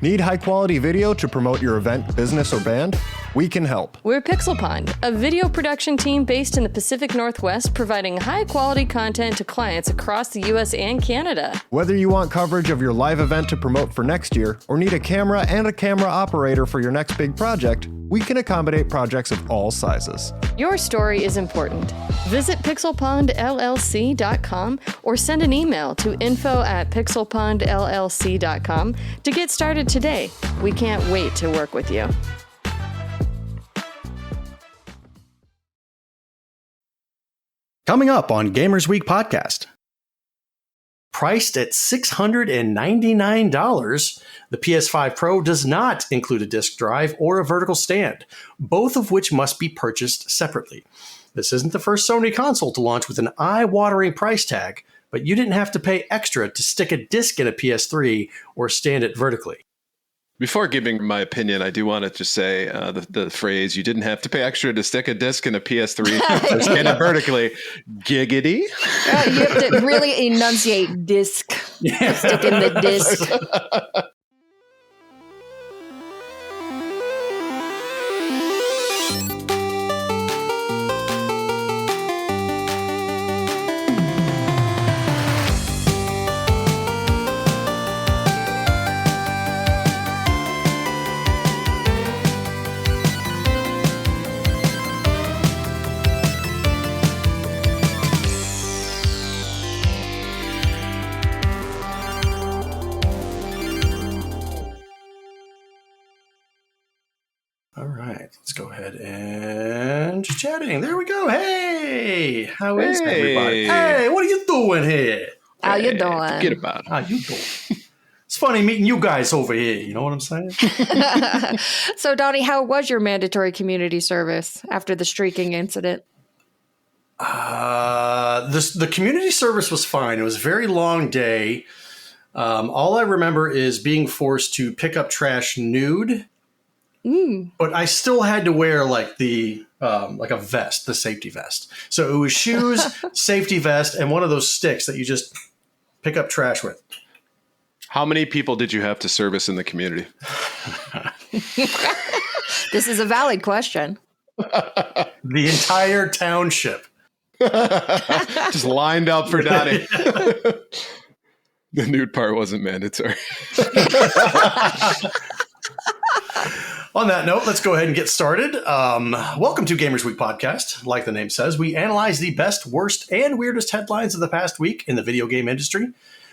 Need high-quality video to promote your event, business, or band? We can help. We're Pixel Pond, a video production team based in the Pacific Northwest, providing high-quality content to clients across the U.S. and Canada. Whether you want coverage of your live event to promote for next year, or need a camera and a camera operator for your next big project, we can accommodate projects of all sizes. Your story is important. Visit pixelpondllc.com or send an email to info@pixelpondllc.com to get started today. We can't wait to work with you. Coming up on Gamers Week podcast. Priced at $699, the PS5 Pro does not include a disk drive or a vertical stand, both of which must be purchased separately. This isn't the first Sony console to launch with an eye-watering price tag, but you didn't have to pay extra to stick a disc in a PS3 or stand it vertically. Before giving my opinion, I do want to just say the phrase, you didn't have to pay extra to stick a disc in a PS3 or stand it vertically. Giggity. You have to really enunciate disc. Stick in the disc. All right, let's go ahead and chatting. There we go. Hey, how is everybody? Hey, what are you doing here? How you doing? Forget about it. How you doing? It's funny meeting you guys over here. You know what I'm saying? So, Donnie, how was your mandatory community service after the streaking incident? The community service was fine. It was a very long day. All I remember is being forced to pick up trash nude. But I still had to wear like a vest, the safety vest. So it was shoes, safety vest, and one of those sticks that you just pick up trash with. How many people did you have to service in the community? This is a valid question. The entire township. Just lined up for Donnie. The nude part wasn't mandatory. On that note, let's go ahead and get started. Welcome to Gamers Week podcast. Like the name says, we analyze the best, worst, and weirdest headlines of the past week in the video game industry.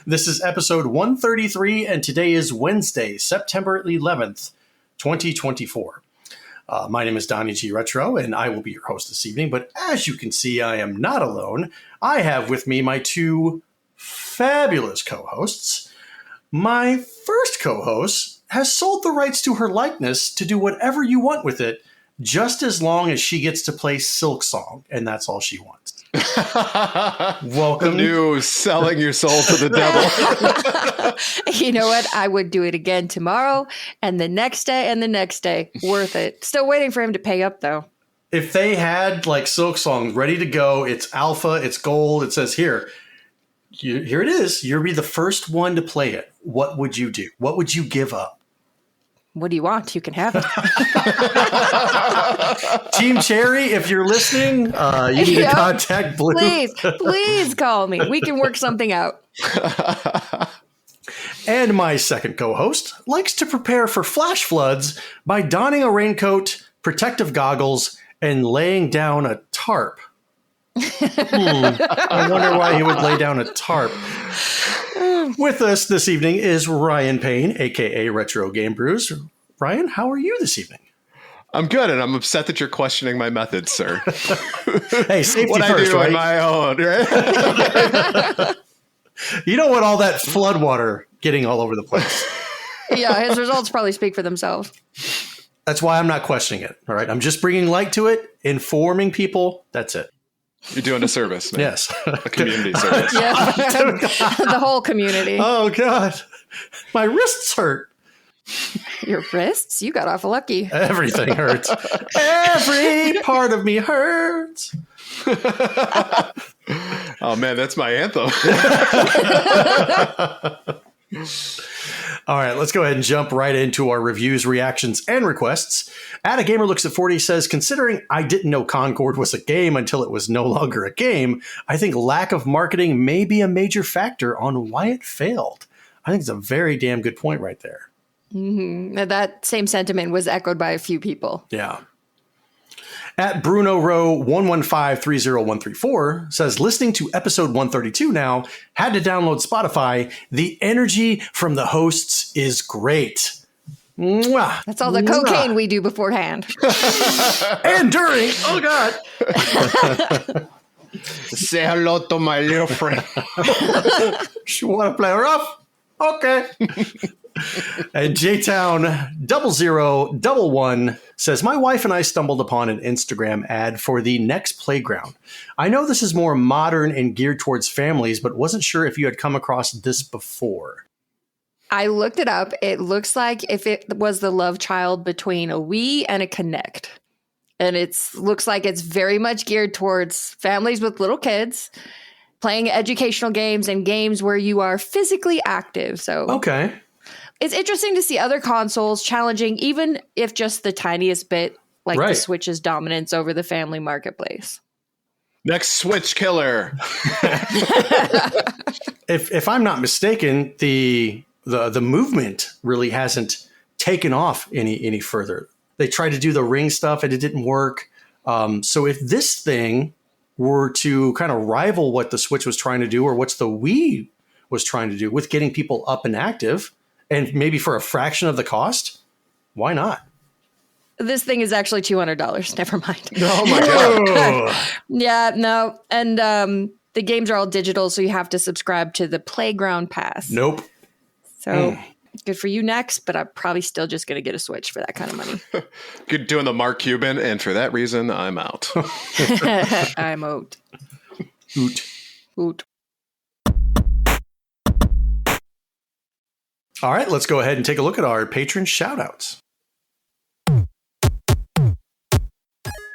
This is episode 133, and today is Wednesday, September 11th, 2024. My name is donniegretro, and I will be your host this evening. But as you can see, I am not alone. I have with me my two fabulous co-hosts. My first co-host has sold the rights to her likeness to do whatever you want with it, just as long as she gets to play Silk Song, and that's all she wants. Welcome. The new selling your soul to the devil. You know what? I would do it again tomorrow, and the next day, and the next day. Worth it. Still waiting for him to pay up, though. If they had like Silk Song ready to go, it's alpha, it's gold, it says here it is. You'll be the first one to play it. What would you do? What would you give up? What do you want? You can have it. Team Cherry, if you're listening, you need to contact Blue. Please call me. We can work something out. And my second co-host likes to prepare for flash floods by donning a raincoat, protective goggles, and laying down a tarp. I wonder why he would lay down a tarp. With us this evening is Ryan Payne, a.k.a. retrogamebrews. Ryan, how are you this evening? I'm good, and I'm upset that you're questioning my methods, sir. Hey, safety what first, I do right? on my own, right? You don't want all that flood water getting all over the place. Yeah, his results probably speak for themselves. That's why I'm not questioning it, all right? I'm just bringing light to it, informing people, that's it. You're doing a service, man. Yes. A community service. Yeah, the whole community. Oh, God. My wrists hurt. Your wrists? You got off lucky. Everything hurts. Every part of me hurts. Oh, man, that's my anthem. All right, let's go ahead and jump right into our reviews, reactions, and requests. At a Gamer Looks at 40 says, considering I didn't know Concord was a game until it was no longer a game, I think lack of marketing may be a major factor on why it failed. I think it's a very damn good point right there. Mm-hmm. That same sentiment was echoed by a few people. Yeah. At Bruno Rowe 115-30134 says, listening to episode 132 now, had to download Spotify. The energy from the hosts is great. Mwah. That's all the cocaine we do beforehand. And during. Oh, God. Say hello to my little friend. You want to play rough? Okay. And J-Town 0011 says, my wife and I stumbled upon an Instagram ad for the Next Playground. I know this is more modern and geared towards families, but wasn't sure if you had come across this before. I looked it up. It looks like if it was the love child between a Wii and a Kinect. And it looks like it's very much geared towards families with little kids playing educational games and games where you are physically active. So okay. It's interesting to see other consoles challenging, even if just the tiniest bit, like the Switch's dominance over the family marketplace. Next Switch killer. If I'm not mistaken, the movement really hasn't taken off any further. They tried to do the ring stuff and it didn't work. So if this thing were to kind of rival what the Switch was trying to do, or what's the Wii was trying to do with getting people up and active, and maybe for a fraction of the cost, why not? This thing is actually $200. Never mind. Oh my God. Yeah, no. And the games are all digital, so you have to subscribe to the Playground Pass. Nope. So good for you, Next, but I'm probably still just going to get a Switch for that kind of money. Good doing the Mark Cuban, and for that reason, I'm out. I'm out. Oot. Oot. All right, let's go ahead and take a look at our patron shout-outs.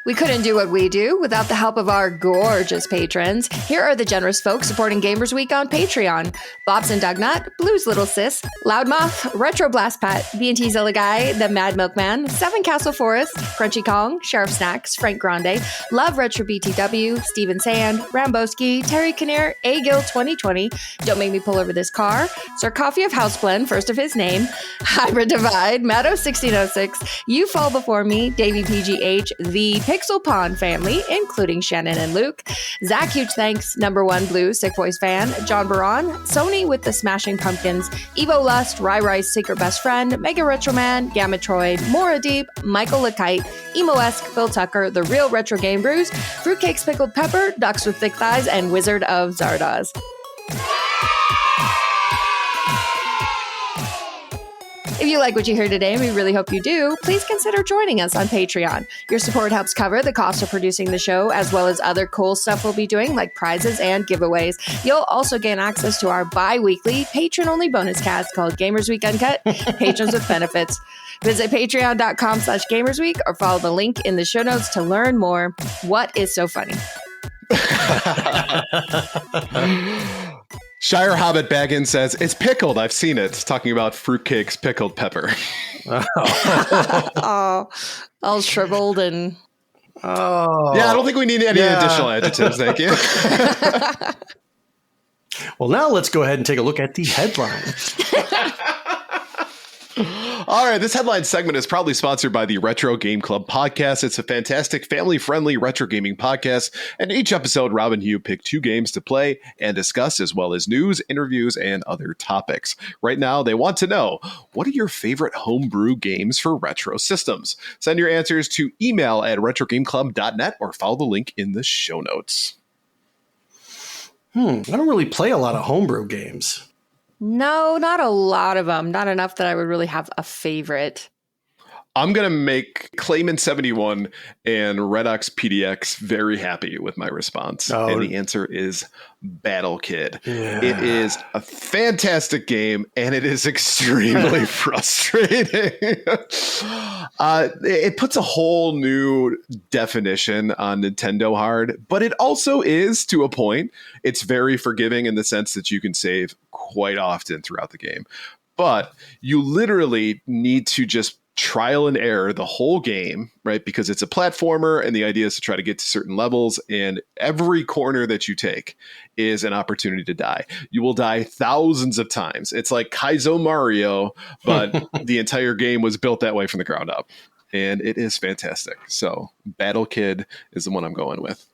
We couldn't do what we do without the help of our gorgeous patrons. Here are the generous folks supporting Gamers Week on Patreon. Bobson Dugnut, Blues Little Sis, Loudmouth, Retro Blast Pat, B&T Zilla Guy, The Mad Milkman, Seven Castle Forest, Crunchy Kong, Sheriff Snacks, Frank Grande, Love Retro BTW, Steven Sand, Ramboski, Terry Kinnear, A Gill 2020, Don't Make Me Pull Over This Car, Sir Coffee of Houseblend, first of his name, Hybrid Divide, Maddo 1606, You Fall Before Me, Davey PGH, The Pixel Pond family, including Shannon and Luke, Zach, huge thanks, Number One Blue, Sick Voice fan, John Baron, Sony with the Smashing Pumpkins, Evo Lust, Rice, Secret Best Friend, Mega Retro Man, Gamatroid, Mora Deep, Michael LeKite, Emo-esque, Bill Tucker, The Real Retro Game Brews, Fruitcakes Pickled Pepper, Ducks with Thick Thighs, and Wizard of Zardoz. If you like what you hear today, and we really hope you do, please consider joining us on Patreon. Your support helps cover the cost of producing the show, as well as other cool stuff we'll be doing, like prizes and giveaways. You'll also gain access to our bi-weekly, patron-only bonus cast called Gamers Week Uncut, Patrons with Benefits. Visit patreon.com/gamersweek or follow the link in the show notes to learn more. What is so funny? Shire Hobbit Baggins says, it's pickled. I've seen it. It's talking about fruitcakes pickled pepper. Oh, all shriveled and... Oh. Yeah, I don't think we need any additional adjectives. Thank you. Well, now let's go ahead and take a look at the headline. All right, this headline segment is proudly sponsored by the Retro Game Club podcast. It's a fantastic family-friendly retro gaming podcast, and each episode, Rob and Hugh pick 2 games to play and discuss, as well as news, interviews, and other topics. Right now, they want to know, what are your favorite homebrew games for retro systems? Send your answers to email at retrogameclub.net or follow the link in the show notes. I don't really play a lot of homebrew games. No, not a lot of them. Not enough that I would really have a favorite. I'm going to make Clayman71 and Redox PDX very happy with my response. Oh. And the answer is Battle Kid. Yeah. It is a fantastic game, and it is extremely frustrating. It puts a whole new definition on Nintendo hard, but it also is, to a point, it's very forgiving in the sense that you can save quite often throughout the game. But you literally need to just trial and error the whole game, right? Because it's a platformer and the idea is to try to get to certain levels, and every corner that you take is an opportunity to die. You will die thousands of times. It's like Kaizo Mario, but the entire game was built that way from the ground up. And it is fantastic. So Battle Kid is the one I'm going with.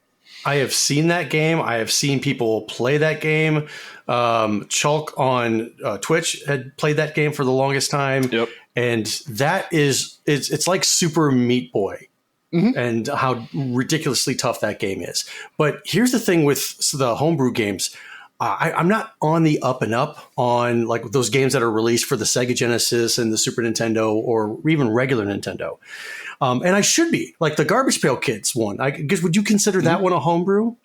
I have seen that game. I have seen people play that game. Chalk on Twitch had played that game for the longest time. Yep. And that is, it's like Super Meat Boy and how ridiculously tough that game is. But here's the thing with the homebrew games. I'm not on the up and up on like those games that are released for the Sega Genesis and the Super Nintendo or even regular Nintendo. And I should be, like the Garbage Pail Kids one. I guess, would you consider that one a homebrew?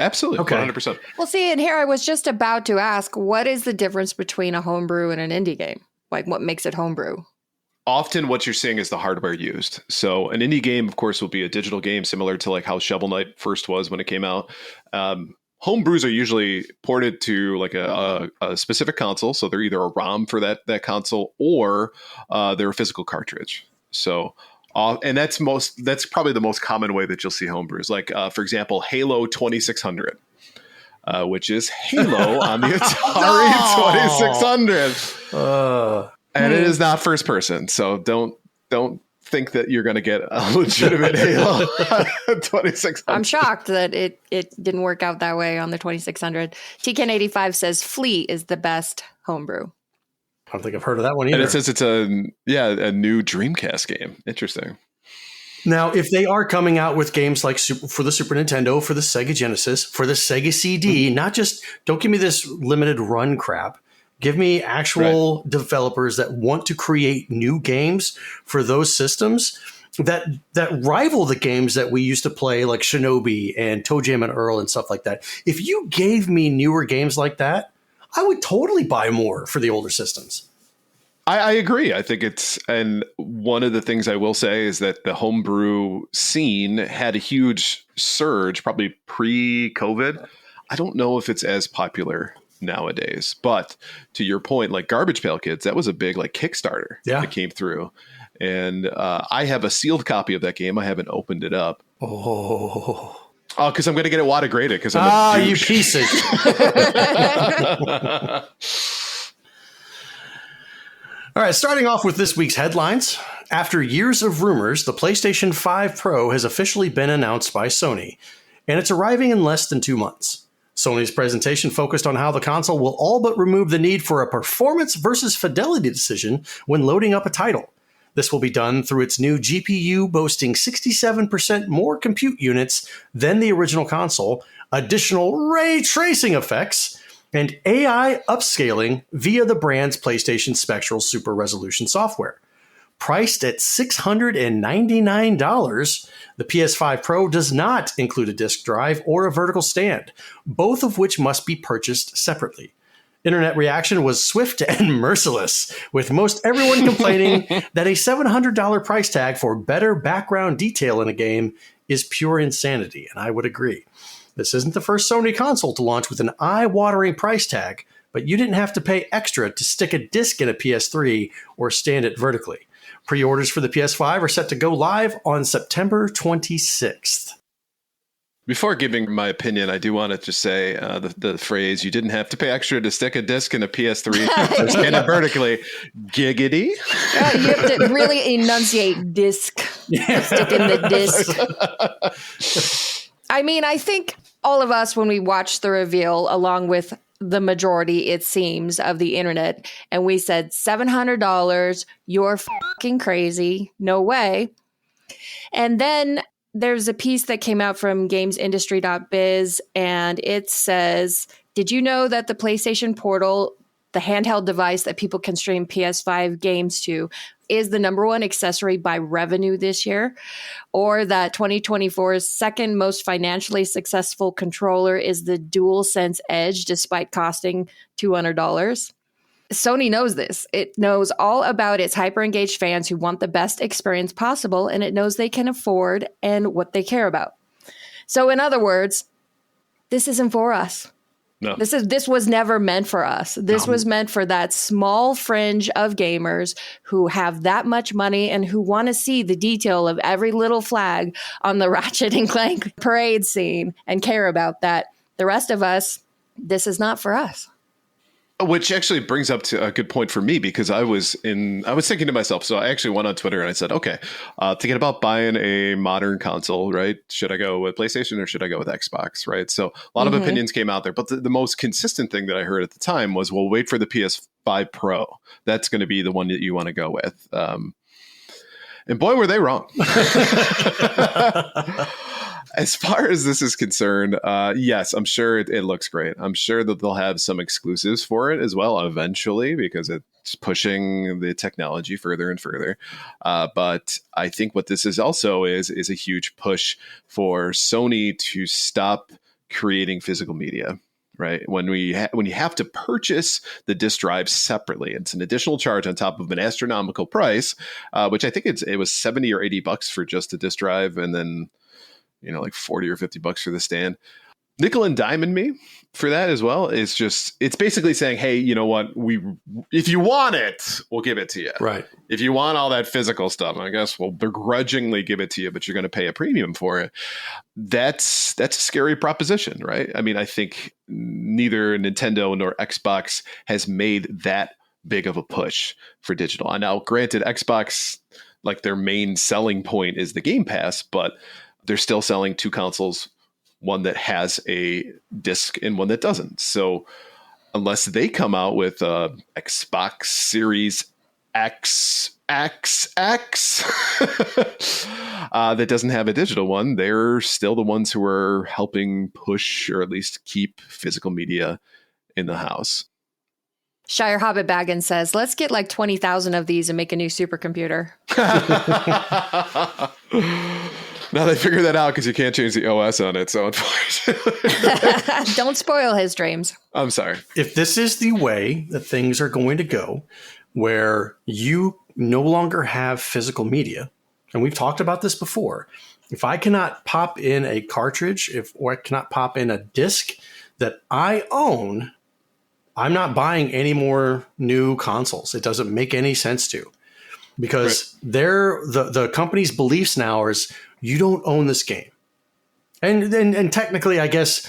Absolutely. Okay. 100%. Well, see, and here I was just about to ask, what is the difference between a homebrew and an indie game? Like, what makes it homebrew? Often what you're seeing is the hardware used. So an indie game, of course, will be a digital game similar to like how Shovel Knight first was when it came out. Homebrews are usually ported to like a specific console. So they're either a ROM for that console or they're a physical cartridge. So and that's probably the most common way that you'll see homebrews. Like, for example, Halo 2600. Which is Halo on the Atari 2600. And it is not first person, so don't think that you're going to get a legitimate Halo 2600. I'm shocked that it didn't work out that way on the 2600. TKN85 says Fleet is the best homebrew. I don't think I've heard of that one either. And it says it's a new Dreamcast game. Interesting. Now, if they are coming out with games like for the Super Nintendo, for the Sega Genesis, for the Sega CD, not just, don't give me this limited run crap. Give me actual developers that want to create new games for those systems that rival the games that we used to play, like Shinobi and Toe Jam and Earl and stuff like that. If you gave me newer games like that, I would totally buy more for the older systems. I agree. I think and one of the things I will say is that the homebrew scene had a huge surge, probably pre-COVID. I don't know if it's as popular nowadays, but to your point, like Garbage Pail Kids, that was a big like Kickstarter that came through. And I have a sealed copy of that game. I haven't opened it up. Oh, because I'm going to get it WADA graded because I'm a douche. You pieces. All right, starting off with this week's headlines. After years of rumors, the PlayStation 5 Pro has officially been announced by Sony, and it's arriving in less than 2 months. Sony's presentation focused on how the console will all but remove the need for a performance versus fidelity decision when loading up a title. This will be done through its new GPU boasting 67% more compute units than the original console, additional ray tracing effects, and AI upscaling via the brand's PlayStation Spectral Super Resolution software. Priced at $699, the PS5 Pro does not include a disk drive or a vertical stand, both of which must be purchased separately. Internet reaction was swift and merciless, with most everyone complaining that a $700 price tag for better background detail in a game is pure insanity, and I would agree. This isn't the first Sony console to launch with an eye-watering price tag, but you didn't have to pay extra to stick a disc in a PS3 or stand it vertically. Pre-orders for the PS5 are set to go live on September 26th. Before giving my opinion, I do want to just say the phrase, you didn't have to pay extra to stick a disc in a PS3 or stand it vertically. Giggity. You have to really enunciate disc. Stick in the disc. I mean, I think all of us, when we watched the reveal, along with the majority, it seems, of the internet, and we said, $700, you're fucking crazy. No way. And then there's a piece that came out from gamesindustry.biz, and it says, did you know that the PlayStation Portal the handheld device that people can stream PS5 games to, is the number one accessory by revenue this year, or that 2024's second most financially successful controller is the DualSense Edge, despite costing $200. Sony knows this. It knows all about its hyper-engaged fans who want the best experience possible, and it knows they can afford and what they care about. So in other words, this isn't for us. No. This was never meant for us. This was meant for that small fringe of gamers who have that much money and who want to see the detail of every little flag on the Ratchet and Clank parade scene and care about that. The rest of us, this is not for us. Which actually brings up to a good point for me, because I was thinking to myself, so I actually went on Twitter and I said, okay, thinking about buying a modern console, right? Should I go with PlayStation or should I go with Xbox, right? So a lot of opinions came out there, but the most consistent thing that I heard at the time was, well, wait for the PS5 Pro. That's going to be the one that you want to go with. And boy, were they wrong. As far as this is concerned, yes, I'm sure it looks great. I'm sure that they'll have some exclusives for it as well eventually, because it's pushing the technology further and further. But I think what this is also is a huge push for Sony to stop creating physical media. Right. When you have to purchase the disk drive separately, it's an additional charge on top of an astronomical price, which I think it was $70 or $80 for just the disk drive, and then like $40 or $50 for the stand. Nickel and diamond me for that as well. It's basically saying, hey, you know what? If you want it, we'll give it to you. Right. If you want all that physical stuff, I guess we'll begrudgingly give it to you, but you're going to pay a premium for it. That's a scary proposition, right? I mean, I think neither Nintendo nor Xbox has made that big of a push for digital. And now, granted, Xbox, like, their main selling point is the Game Pass, but they're still selling two consoles, one that has a disc and one that doesn't. So unless they come out with a Xbox Series XX that doesn't have a digital one, they're still the ones who are helping push, or at least keep, physical media in the house. Shire Hobbit Baggins says, let's get like 20,000 of these and make a new supercomputer. Now they figured that out because you can't change the OS on it. So unfortunately, don't spoil his dreams. I'm sorry. If this is the way that things are going to go, where you no longer have physical media, and we've talked about this before, if I cannot pop in a cartridge, or I cannot pop in a disc that I own, I'm not buying any more new consoles. It doesn't make any sense to, because the company's beliefs now is, you don't own this game. And technically, I guess,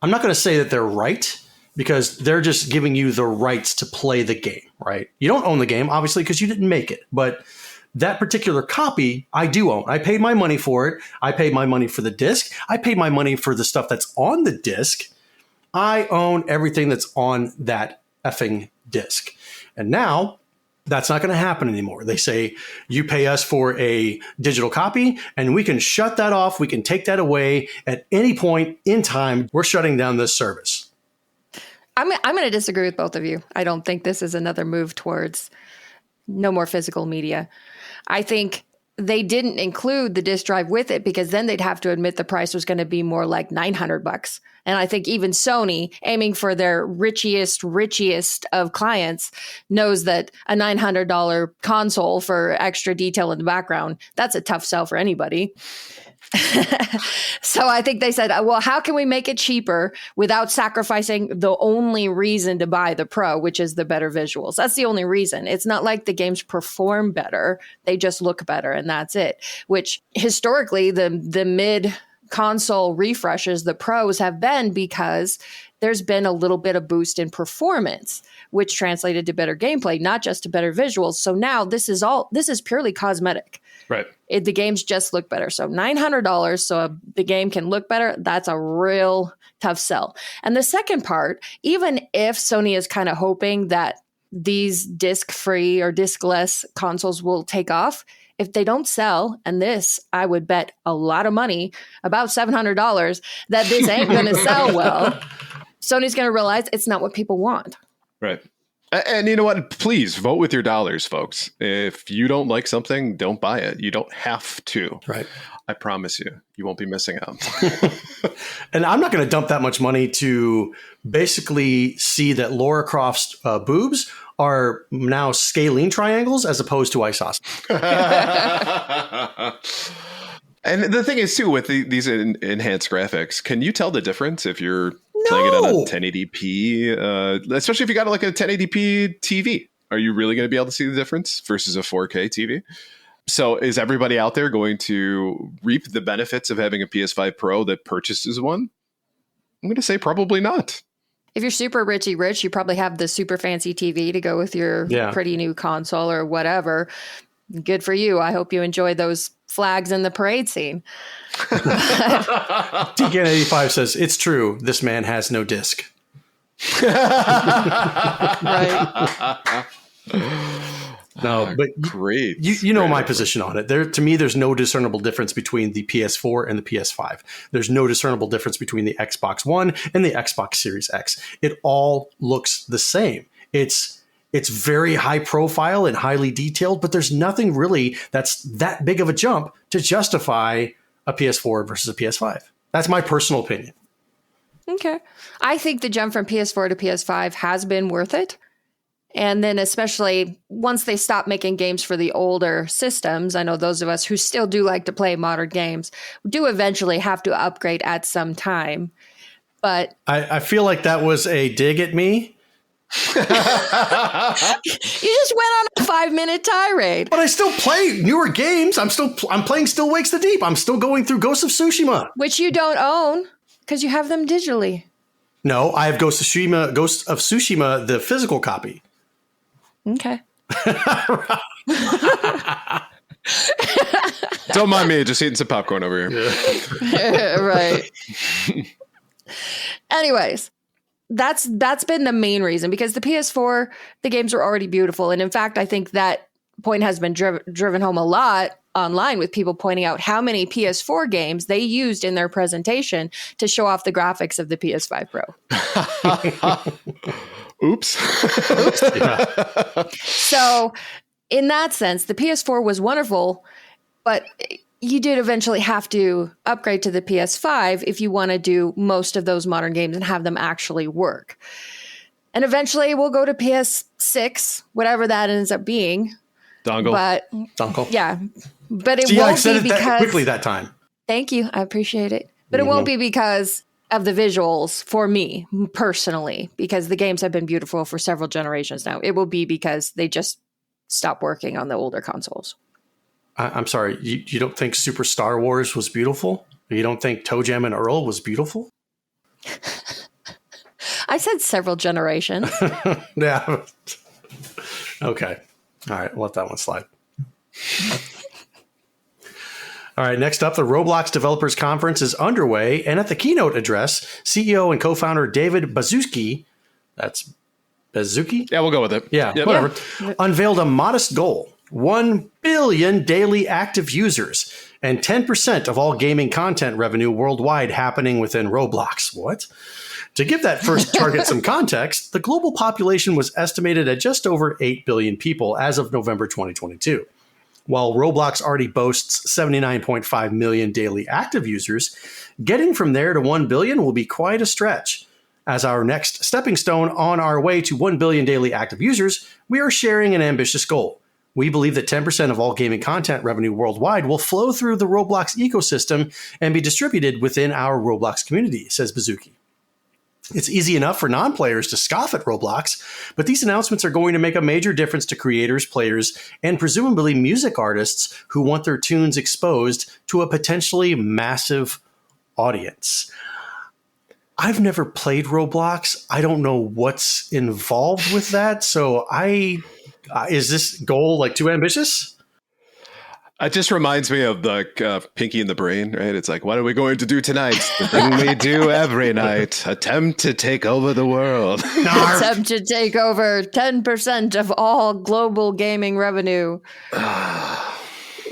I'm not going to say that they're right, because they're just giving you the rights to play the game, right? You don't own the game, obviously, because you didn't make it. But that particular copy, I do own. I paid my money for it. I paid my money for the disc. I paid my money for the stuff that's on the disc. I own everything that's on that effing disc. And now, that's not going to happen anymore. They say, you pay us for a digital copy and we can shut that off. We can take that away at any point in time. We're shutting down this service. I'm going to disagree with both of you. I don't think this is another move towards no more physical media. I think they didn't include the disk drive with it because then they'd have to admit the price was going to be more like $900. And I think even Sony, aiming for their richest of clients, knows that a $900 console for extra detail in the background, that's a tough sell for anybody. So I think they said, well, how can we make it cheaper without sacrificing the only reason to buy the Pro, which is the better visuals? That's the only reason. It's not like the games perform better. They just look better, and that's it. Which historically, the mid console refreshes, the Pros have been because there's been a little bit of boost in performance, which translated to better gameplay, not just to better visuals. So now this is purely cosmetic. Right. The games just look better. So $900 so the game can look better, that's a real tough sell. And the second part, even if Sony is kind of hoping that these disc-free or disc-less consoles will take off, if they don't sell, and this, I would bet a lot of money, about $700, that this ain't going to sell well, Sony's going to realize it's not what people want. Right. And you know what? Please vote with your dollars, folks. If you don't like something, don't buy it. You don't have to. Right. I promise you, you won't be missing out. And I'm not going to dump that much money to basically see that Lara Croft's boobs are now scalene triangles as opposed to isosceles. And the thing is, too, with these enhanced graphics, can you tell the difference if you're playing it on a 1080p, especially if you got like a 1080p TV? Are you really going to be able to see the difference versus a 4K TV? So is everybody out there going to reap the benefits of having a PS5 Pro that purchases one? I'm going to say probably not. If you're super rich, you probably have the super fancy TV to go with your pretty new console or whatever. Good for you. I hope you enjoy those flags in the parade scene. DK85 says, it's true. This man has no disc. Right. No, but great. You know my position on it. To me, there's no discernible difference between the PS4 and the PS5. There's no discernible difference between the Xbox One and the Xbox Series X. It all looks the same. It's very high profile and highly detailed, but there's nothing really that's that big of a jump to justify a PS4 versus a PS5. That's my personal opinion. Okay. I think the jump from PS4 to PS5 has been worth it. And then especially once they stop making games for the older systems, I know those of us who still do like to play modern games do eventually have to upgrade at some time. But I feel like that was a dig at me. You just went on a 5-minute tirade. But I still play newer games. I'm playing Still Wakes the Deep. I'm still going through Ghost of Tsushima. Which you don't own because you have them digitally. No, I have Ghost of Tsushima, the physical copy. Okay. Don't mind me, just eating some popcorn over here. Right. Anyways, that's been the main reason, because the PS4, the games were already beautiful. And in fact, I think that point has been driven home a lot online with people pointing out how many PS4 games they used in their presentation to show off the graphics of the PS5 Pro. Oops. Yeah. So in that sense, the PS4 was wonderful, but you did eventually have to upgrade to the PS5 if you want to do most of those modern games and have them actually work. And eventually we'll go to PS6, whatever that ends up being. Dongle. Yeah. But it See, won't I said be it because quickly that time. Thank you. I appreciate it. But it won't be because of the visuals for me personally, because the games have been beautiful for several generations now. It will be because they just stopped working on the older consoles. I'm sorry. You don't think Super Star Wars was beautiful? You don't think Toe Jam and Earl was beautiful? I said several generations. Yeah. Okay. All right. We'll let that one slide. All right, next up, the Roblox Developers Conference is underway, and at the keynote address, CEO and co-founder David Baszucki, that's Baszucki? Yeah, we'll go with it. Yeah, yep. whatever, unveiled a modest goal, 1 billion daily active users, and 10% of all gaming content revenue worldwide happening within Roblox. What? To give that first target some context, the global population was estimated at just over 8 billion people as of November 2022. While Roblox already boasts 79.5 million daily active users, getting from there to 1 billion will be quite a stretch. As our next stepping stone on our way to 1 billion daily active users, we are sharing an ambitious goal. We believe that 10% of all gaming content revenue worldwide will flow through the Roblox ecosystem and be distributed within our Roblox community, says Baszucki. It's easy enough for non-players to scoff at Roblox, but these announcements are going to make a major difference to creators, players, and presumably music artists who want their tunes exposed to a potentially massive audience. I've never played Roblox. I don't know what's involved with that. So is this goal like too ambitious? It just reminds me of the Pinky and the Brain, right? It's like, what are we going to do tonight? The thing we do every night. Attempt to take over the world. Attempt to take over 10% of all global gaming revenue.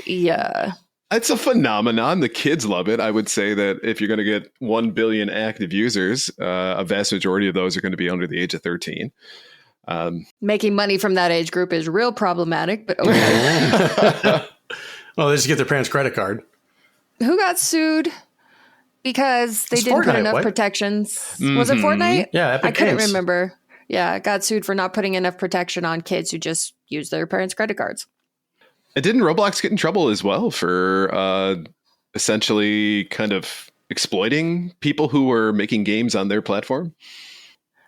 Yeah. It's a phenomenon. The kids love it. I would say that if you're going to get 1 billion active users, a vast majority of those are going to be under the age of 13. Making money from that age group is real problematic, but okay. Well, they just get their parents' credit card. Who got sued because they didn't put Fortnite, enough what? protections? Was it Fortnite? Yeah, Epic I couldn't Games. remember. Yeah, got sued for not putting enough protection on kids who just use their parents' credit cards. And didn't Roblox get in trouble as well for essentially kind of exploiting people who were making games on their platform?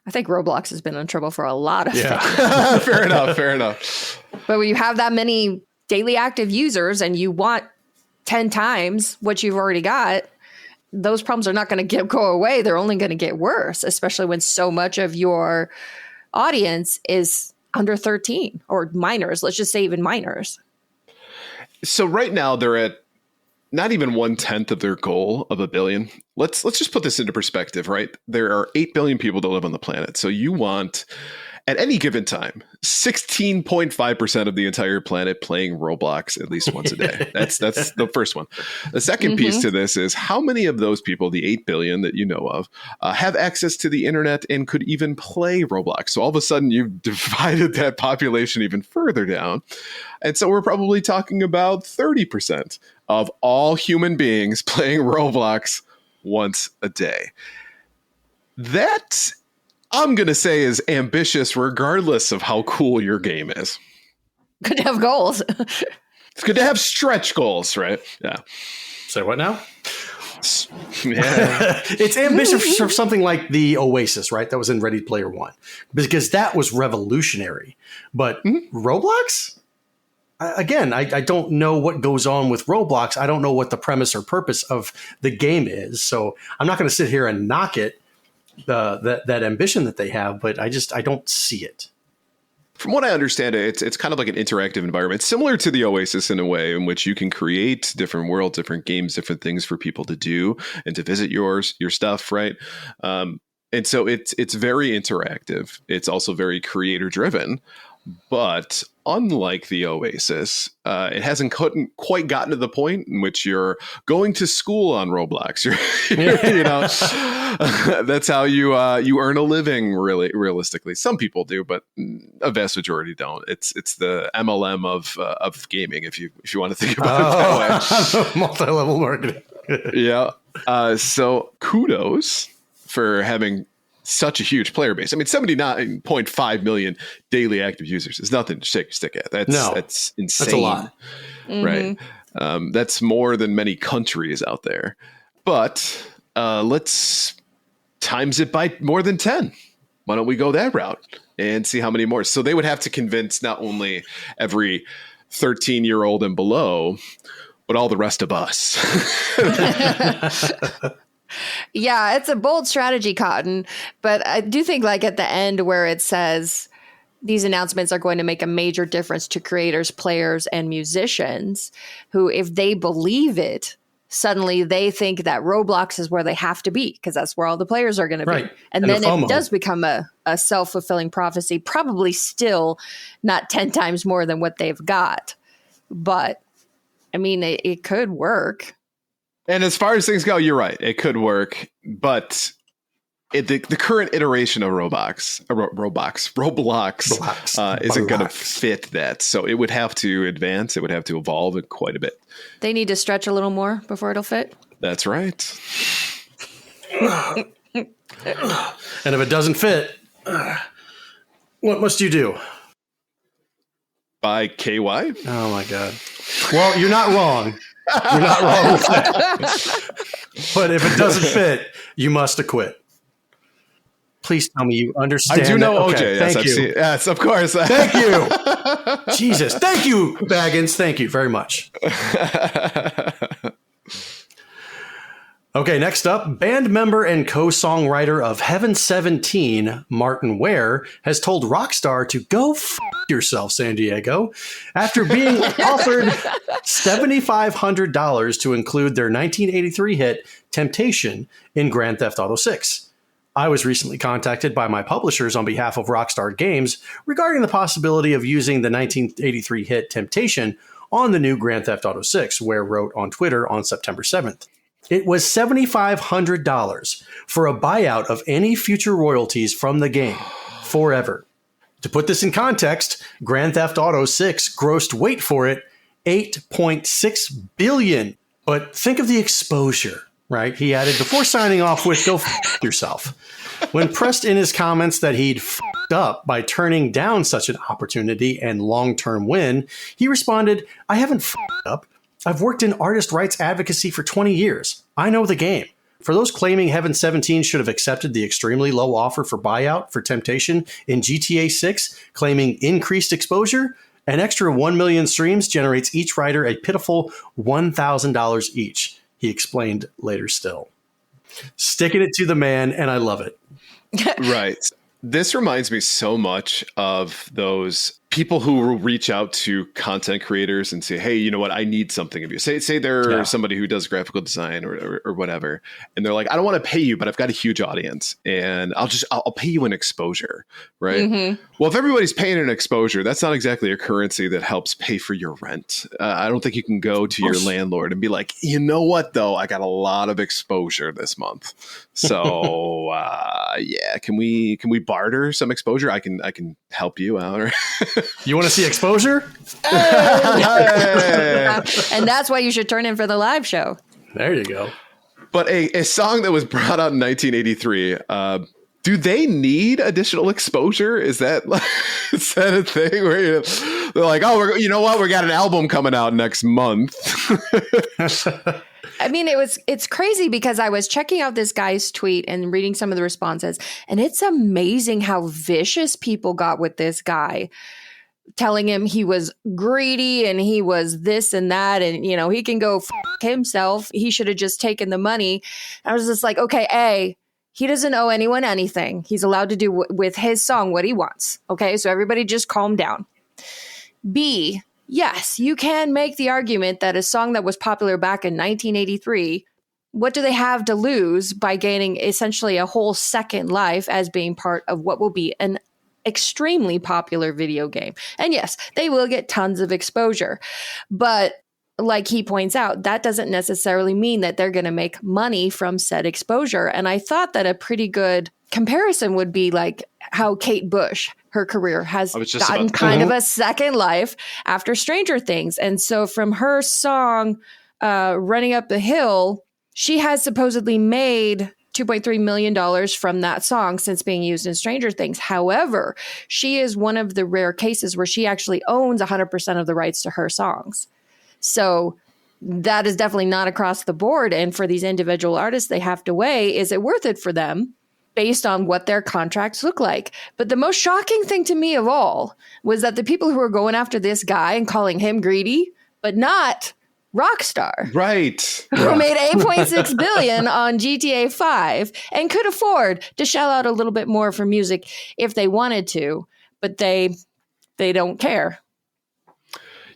I think Roblox has been in trouble for a lot of things. Fair enough. But when you have that many daily active users and you want 10 times what you've already got, those problems are not going to go away. They're only going to get worse, especially when so much of your audience is under 13 or minors. Let's just say even minors. So right now they're at not even 1/10 of their goal of 1 billion. Let's just put this into perspective, right? There are 8 billion people that live on the planet. So you want, at any given time, 16.5% of the entire planet playing Roblox at least once a day. That's the first one. The second piece to this is how many of those people, the 8 billion that you know of, have access to the internet and could even play Roblox. So all of a sudden you've divided that population even further down. And so we're probably talking about 30% of all human beings playing Roblox once a day. That, I'm going to say, is ambitious regardless of how cool your game is. Good to have goals. It's good to have stretch goals, right? Yeah. Say what now? Yeah. It's ambitious for something like the Oasis, right? That was in Ready Player One, because that was revolutionary. But Roblox? Again, I don't know what goes on with Roblox. I don't know what the premise or purpose of the game is. So I'm not going to sit here and knock it, that ambition that they have, but I don't see it. From what I understand, it's kind of like an interactive environment, similar to the Oasis in a way, in which you can create different worlds, different games, different things for people to do and to visit your stuff, right? And so it's very interactive. It's also very creator driven. But unlike the Oasis, it hasn't quite gotten to the point in which you're going to school on Roblox. You know, that's how you earn a living. Really, realistically, some people do, but a vast majority don't. It's the MLM of gaming, if you want to think about it that way. Multi-level marketing. Yeah. So kudos for having such a huge player base. I mean, 79.5 million daily active users is nothing to shake your stick at. That's insane. That's a lot. Right. That's more than many countries out there. But let's times it by more than 10. Why don't we go that route and see how many more? So they would have to convince not only every 13-year-old and below, but all the rest of us. Yeah, it's a bold strategy, Cotton. But I do think like at the end where it says these announcements are going to make a major difference to creators, players, and musicians who, if they believe it, suddenly they think that Roblox is where they have to be because that's where all the players are going to be. And then it does become a self-fulfilling prophecy, probably still not 10 times more than what they've got. But, I mean, it could work. And as far as things go, you're right. It could work, but the current iteration of Roblox isn't going to fit that. So it would have to advance. It would have to evolve it quite a bit. They need to stretch a little more before it'll fit. That's right. And if it doesn't fit, what must you do? Buy KY? Oh, my God. Well, you're not wrong. You're not wrong with that. But if it doesn't fit, you must acquit. Please tell me you understand. I do know okay, OJ. Yes, thank you. Yes, of course. Thank you. Jesus. Thank you, Baggins. Thank you very much. Okay, next up, band member and co-songwriter of Heaven 17, Martyn Ware, has told Rockstar to go f*** yourself, San Diego, after being offered $7,500 to include their 1983 hit Temptation in Grand Theft Auto 6. I was recently contacted by my publishers on behalf of Rockstar Games regarding the possibility of using the 1983 hit Temptation on the new Grand Theft Auto 6, Ware wrote on Twitter on September 7th. It was $7,500 for a buyout of any future royalties from the game forever. To put this in context, Grand Theft Auto 6 grossed, wait for it, $8.6 billion. But think of the exposure, right? He added before signing off with, go f*** yourself. When pressed in his comments that he'd f***ed up by turning down such an opportunity and long-term win, he responded, I haven't f***ed up. I've worked in artist rights advocacy for 20 years. I know the game. For those claiming Heaven 17 should have accepted the extremely low offer for buyout for Temptation in GTA 6, claiming increased exposure, an extra 1 million streams generates each writer a pitiful $1,000 each, he explained later still. Sticking it to the man, and I love it. Right. This reminds me so much of those people who will reach out to content creators and say, hey, you know what? I need something of you. Say they're somebody who does graphical design or whatever. And they're like, I don't want to pay you, but I've got a huge audience and I'll pay you an exposure. Right. Mm-hmm. Well, if everybody's paying an exposure, that's not exactly a currency that helps pay for your rent. I don't think you can go to your landlord and be like, you know what, though? I got a lot of exposure this month. So yeah, can we barter some exposure? I can help you out. You want to see exposure? And that's why you should turn in for the live show. There you go. But a song that was brought out in 1983, do they need additional exposure? Is that a thing where they're like, oh, you know what? We got an album coming out next month. I mean, it's crazy because I was checking out this guy's tweet and reading some of the responses, and it's amazing how vicious people got with this guy, telling him he was greedy and he was this and that, and you know, he can go f*** himself. He should have just taken the money. I was just like, okay, A, he doesn't owe anyone anything. He's allowed to do with his song what he wants. Okay, so everybody just calm down. B, yes, you can make the argument that a song that was popular back in 1983, what do they have to lose by gaining essentially a whole second life as being part of what will be an extremely popular video game? And yes, they will get tons of exposure. But like he points out, that doesn't necessarily mean that they're going to make money from said exposure. And I thought that a pretty good comparison would be like how Kate Bush, her career has gotten kind of a second life after Stranger Things. And so from her song, Running Up the Hill, she has supposedly made $2.3 million from that song since being used in Stranger Things. However, she is one of the rare cases where she actually owns 100% of the rights to her songs. So that is definitely not across the board. And for these individual artists, they have to weigh, is it worth it for them based on what their contracts look like? But the most shocking thing to me of all was that the people who were going after this guy and calling him greedy, but not Rockstar, right, who made $8.6 billion on GTA 5 and could afford to shell out a little bit more for music if they wanted to, but they don't care.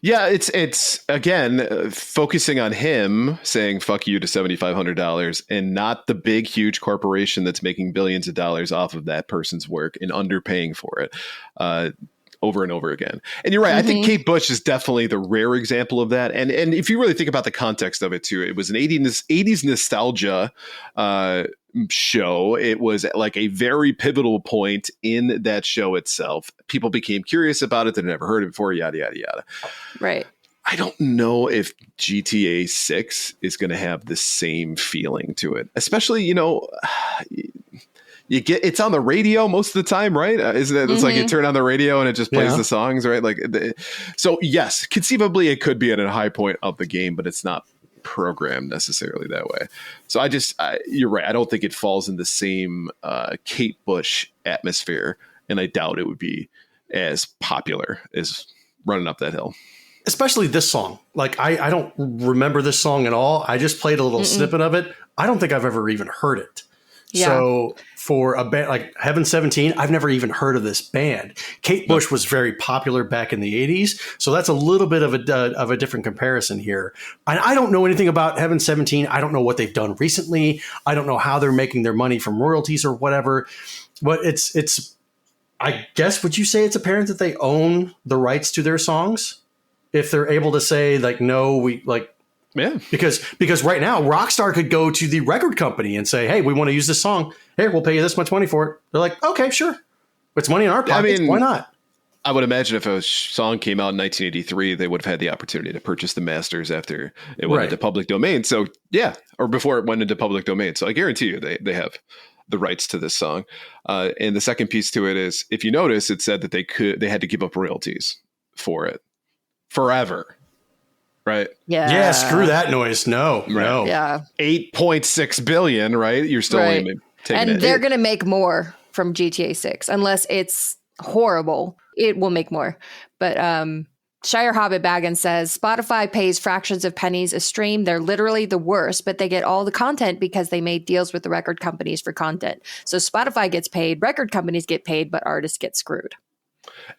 Yeah, it's again focusing on him saying "fuck you" to $7,500, and not the big, huge corporation that's making billions of dollars off of that person's work and underpaying for it. Over and over again. And you're right. Mm-hmm. I think Kate Bush is definitely the rare example of that. And if you really think about the context of it too, it was an 80s nostalgia show. It was like a very pivotal point in that show itself. People became curious about it. They'd never heard it before, yada, yada, yada. Right. I don't know if GTA 6 is going to have the same feeling to it, especially, you know, it's on the radio most of the time, right? Isn't it? It's like you turn on the radio and it just plays the songs, right? Like, so yes, conceivably it could be at a high point of the game, but it's not programmed necessarily that way. So you're right. I don't think it falls in the same Kate Bush atmosphere, and I doubt it would be as popular as Running Up That Hill. Especially this song. Like, I don't remember this song at all. I just played a little snippet of it. I don't think I've ever even heard it. Yeah. So for a band like Heaven 17, I've never even heard of this band. Kate Bush was very popular back in the 80s. So that's a little bit of a different comparison here. And I don't know anything about Heaven 17. I don't know what they've done recently. I don't know how they're making their money from royalties or whatever. But it's I guess, would you say it's apparent that they own the rights to their songs? if they're able to say like, no, we like, Yeah. Because right now Rockstar could go to the record company and say, hey, we want to use this song. Here, we'll pay you this much money for it. They're like, okay, sure. It's money in our pockets. Why not? I would imagine if a song came out in 1983, they would have had the opportunity to purchase the masters after it went into public domain. So yeah, or before it went into public domain. So I guarantee you they have the rights to this song. And the second piece to it is, if you notice, it said that they had to give up royalties for it forever. Right. Yeah. Yeah. Screw that noise. No. Right. No. Yeah. 8.6 billion. Right. You're still only taking and they're going to make more from GTA 6 unless it's horrible. It will make more. But Shire Hobbit Baggins says Spotify pays fractions of pennies a stream. They're literally the worst, but they get all the content because they made deals with the record companies for content. So Spotify gets paid, record companies get paid, but artists get screwed.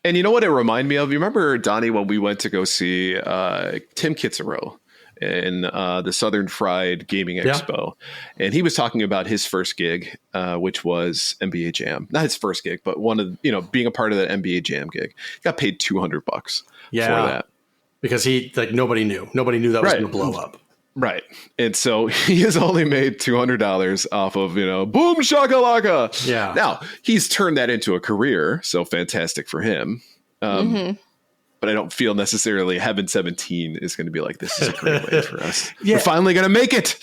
And you know what it reminded me of? You remember, Donnie, when we went to go see Tim Kitzero in the Southern Fried Gaming Expo, and he was talking about his first gig, which was NBA Jam. Not his first gig, but one of being a part of that NBA Jam gig. He got paid $200 for that because nobody knew that was going to blow up. Right. And so he has only made $200 off of, boom shakalaka. Yeah. Now he's turned that into a career. So fantastic for him. But I don't feel necessarily Heaven 17 is going to be like, this is a great way for us. We're finally going to make it.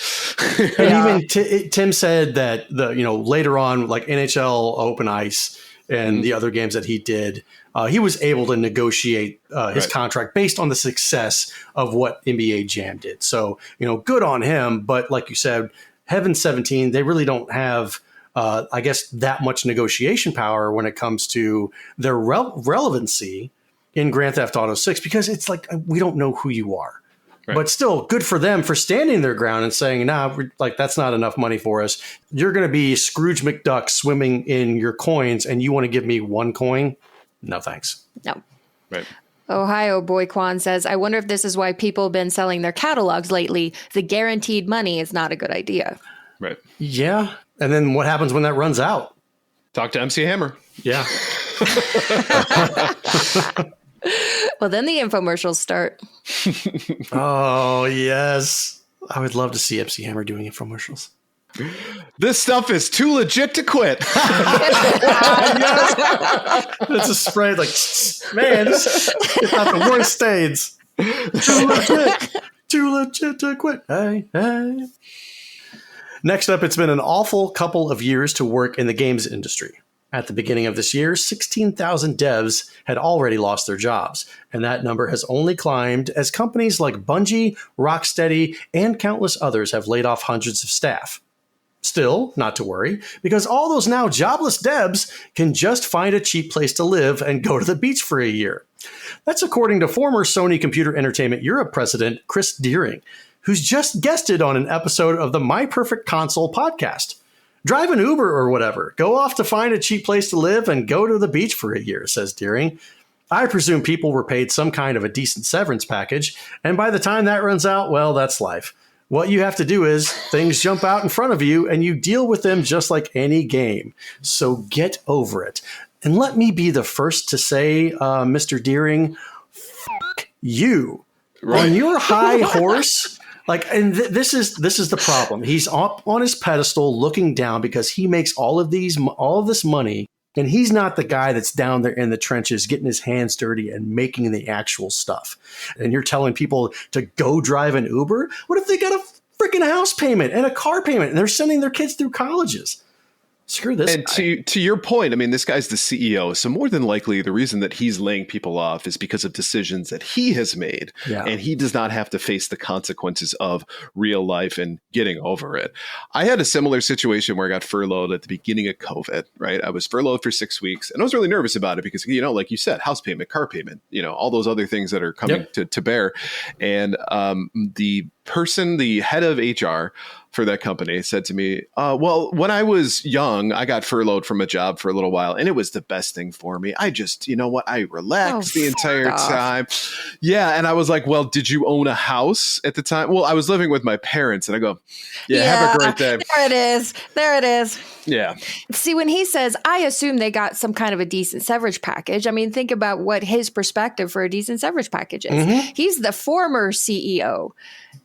And even Tim said that later on, like NHL Open Ice and the other games that he did, he was able to negotiate his contract based on the success of what NBA Jam did. So, good on him. But like you said, Heaven 17, they really don't have, I guess, that much negotiation power when it comes to their relevancy in Grand Theft Auto 6, because it's like, we don't know who you are. Right. But still, good for them for standing their ground and saying, that's not enough money for us. You're going to be Scrooge McDuck swimming in your coins, and you want to give me one coin? No, thanks. No. Right. Ohio Boy Kwan says, I wonder if this is why people have been selling their catalogs lately. The guaranteed money is not a good idea. Right. Yeah. And then what happens when that runs out? Talk to MC Hammer. Yeah. Well, then the infomercials start. Oh, yes. I would love to see MC Hammer doing infomercials. This stuff is too legit to quit. It's a spray like, man, it's not the worst stains. Too legit to quit. Hey, hey. Next up, it's been an awful couple of years to work in the games industry. At the beginning of this year, 16,000 devs had already lost their jobs, and that number has only climbed as companies like Bungie, Rocksteady, and countless others have laid off hundreds of staff. Still, not to worry, because all those now jobless devs can just find a cheap place to live and go to the beach for a year. That's according to former Sony Computer Entertainment Europe president Chris Deering, who's just guested on an episode of the My Perfect Console podcast. Drive an Uber or whatever. Go off to find a cheap place to live and go to the beach for a year, says Deering. I presume people were paid some kind of a decent severance package, and by the time that runs out, well, that's life. What you have to do is things jump out in front of you and you deal with them just like any game. So get over it. And let me be the first to say, Mr. Deering, fuck you. Right. On your high horse. This is the problem. He's up on his pedestal looking down because he makes all of this money, and he's not the guy that's down there in the trenches getting his hands dirty and making the actual stuff. And you're telling people to go drive an Uber? What if they got a freaking house payment and a car payment and they're sending their kids through colleges? Screw this and guy. To your point, I mean, this guy's the CEO, so more than likely the reason that he's laying people off is because of decisions that he has made, and he does not have to face the consequences of real life and getting over it. I had a similar situation where I got furloughed at the beginning of COVID, right? I was furloughed for 6 weeks, and I was really nervous about it because, like you said, house payment, car payment, all those other things that are coming to bear. And the head of HR for that company said to me, well, when I was young, I got furloughed from a job for a little while, and it was the best thing for me. I just, you know what? I relaxed the entire time. Yeah. And I was like, well, did you own a house at the time? Well, I was living with my parents, and I go, have a great day. There it is. Yeah. See, when he says, I assume they got some kind of a decent severance package. I mean, think about what his perspective for a decent severance package is. Mm-hmm. He's the former CEO.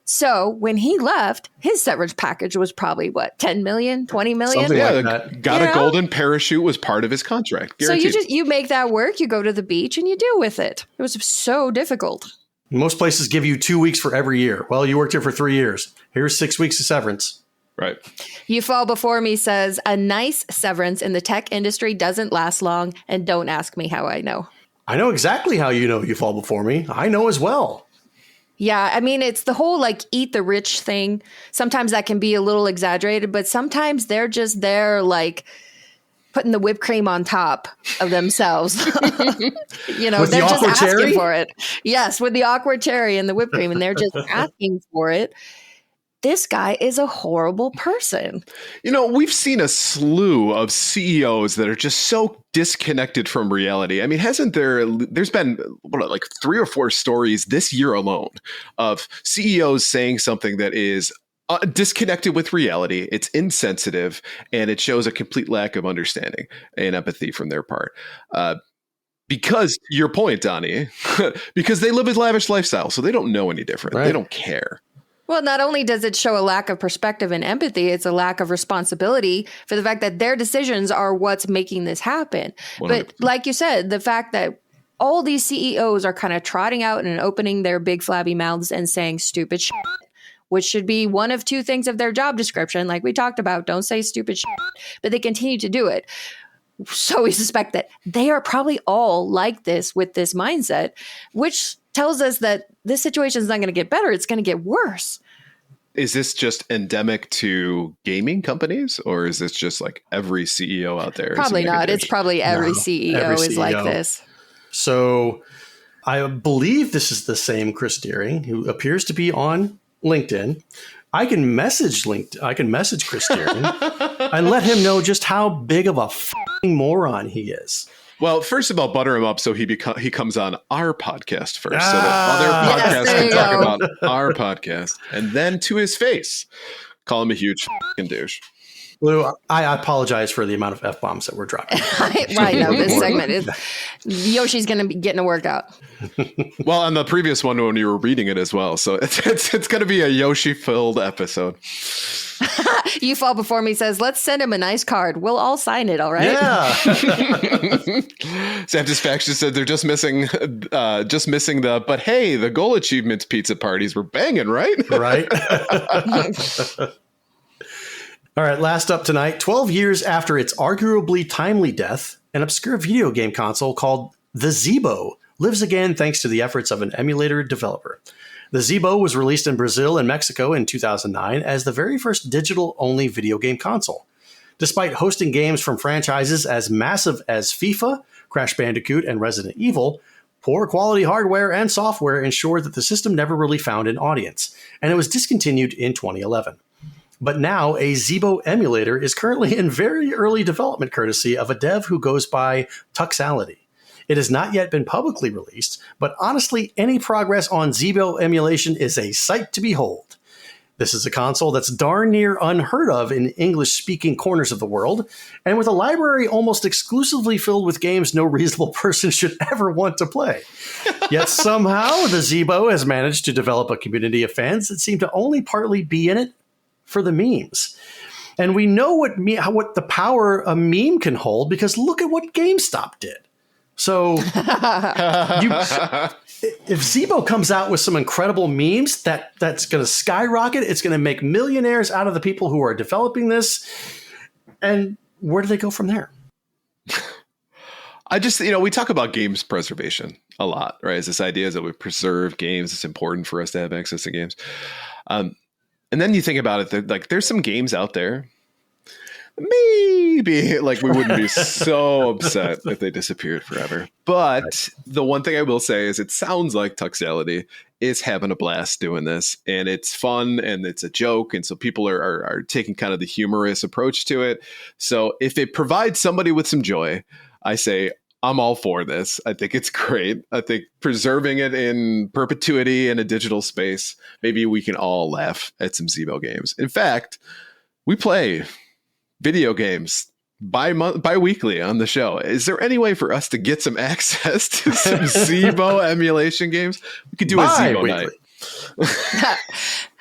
So when he left, his severance package was probably what, 10 million, 20 million? Something like that. Got a golden parachute was part of his contract. Guaranteed. So you make that work, you go to the beach and you deal with it. It was so difficult. Most places give you 2 weeks for every year. Well, you worked here for 3 years. Here's 6 weeks of severance. Right. You Fall Before Me says, a nice severance in the tech industry doesn't last long, and don't ask me how I know. I know exactly how you know You Fall Before Me. I know as well. Yeah, I mean, it's the whole like eat the rich thing. Sometimes that can be a little exaggerated, but sometimes they're just there like putting the whipped cream on top of themselves. You know, they're just asking for it. Yes, with the awkward cherry and the whipped cream, and they're just asking for it. This guy is a horrible person. You know, we've seen a slew of CEOs that are just so disconnected from reality. I mean, there's been like 3 or 4 stories this year alone of CEOs saying something that is disconnected with reality. It's insensitive, and it shows a complete lack of understanding and empathy from their part. Because your point, Donnie, because they live a lavish lifestyle, so they don't know any different. Right. They don't care. Well, not only does it show a lack of perspective and empathy, it's a lack of responsibility for the fact that their decisions are what's making this happen. 100%. But like you said, the fact that all these CEOs are kind of trotting out and opening their big flabby mouths and saying stupid shit, which should be one of 2 things of their job description. Like we talked about, don't say stupid shit, but they continue to do it. So we suspect that they are probably all like this with this mindset, which tells us that this situation is not going to get better. It's going to get worse. Is this just endemic to gaming companies, or is this just like every CEO out there? Probably not. It's probably every CEO is like this. So I believe this is the same Chris Deering, who appears to be on LinkedIn. I can message Chris Deering and let him know just how big of a f***ing moron he is. Well, first of all, butter him up so he comes on our podcast first, so that other podcasts can talk about our podcast, and then to his face, call him a huge f***ing douche. Lou, I apologize for the amount of F-bombs that we're dropping. Right now, this segment is Yoshi's going to be getting a workout. Well, on the previous one when you were reading it as well, so it's going to be a Yoshi-filled episode. You Fall Before Me says, let's send him a nice card. We'll all sign it, all right? Yeah. Satisfaction said they're just missing the, but hey, the goal achievements pizza parties were banging, right? Right. All right, last up tonight, 12 years after its arguably timely death, an obscure video game console called the Zeebo lives again thanks to the efforts of an emulator developer. The Zeebo was released in Brazil and Mexico in 2009 as the very first digital-only video game console. Despite hosting games from franchises as massive as FIFA, Crash Bandicoot, and Resident Evil, poor quality hardware and software ensured that the system never really found an audience, and it was discontinued in 2011. But now, a Zeebo emulator is currently in very early development courtesy of a dev who goes by Tuxality. It has not yet been publicly released, but honestly, any progress on Zeebo emulation is a sight to behold. This is a console that's darn near unheard of in English-speaking corners of the world, and with a library almost exclusively filled with games no reasonable person should ever want to play. Yet somehow, the Zeebo has managed to develop a community of fans that seem to only partly be in it for the memes. And we know what the power a meme can hold because look at what GameStop did. So if Zeebo comes out with some incredible memes, that's going to skyrocket. It's going to make millionaires out of the people who are developing this. And where do they go from there? I just, we talk about games preservation a lot, right? It's this idea that we preserve games. It's important for us to have access to games. And then you think about it, there's some games out there maybe like we wouldn't be so upset if they disappeared forever. But the one thing I will say is it sounds like Tuxality is having a blast doing this, and it's fun and it's a joke, and so people are taking kind of the humorous approach to it. So if it provides somebody with some joy, I say I'm all for this. I think it's great. I think preserving it in perpetuity in a digital space, maybe we can all laugh at some Zeebo games. In fact, we play video games bi-weekly on the show. Is there any way for us to get some access to some Zeebo emulation games? We could do a Zeebo night.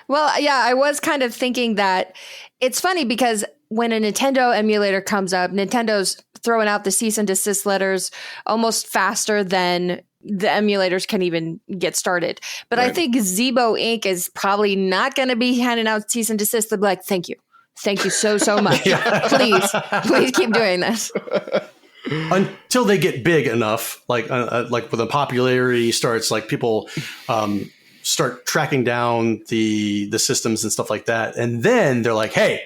Well, yeah, I was kind of thinking that it's funny because when a Nintendo emulator comes up, Nintendo's throwing out the cease and desist letters almost faster than the emulators can even get started. But right. I think Zeebo Inc. is probably not going to be handing out cease and desist. They'll be like, thank you. Thank you so much. Please keep doing this. Until they get big enough, like when the popularity starts, like people start tracking down the systems and stuff like that. And then they're like, hey,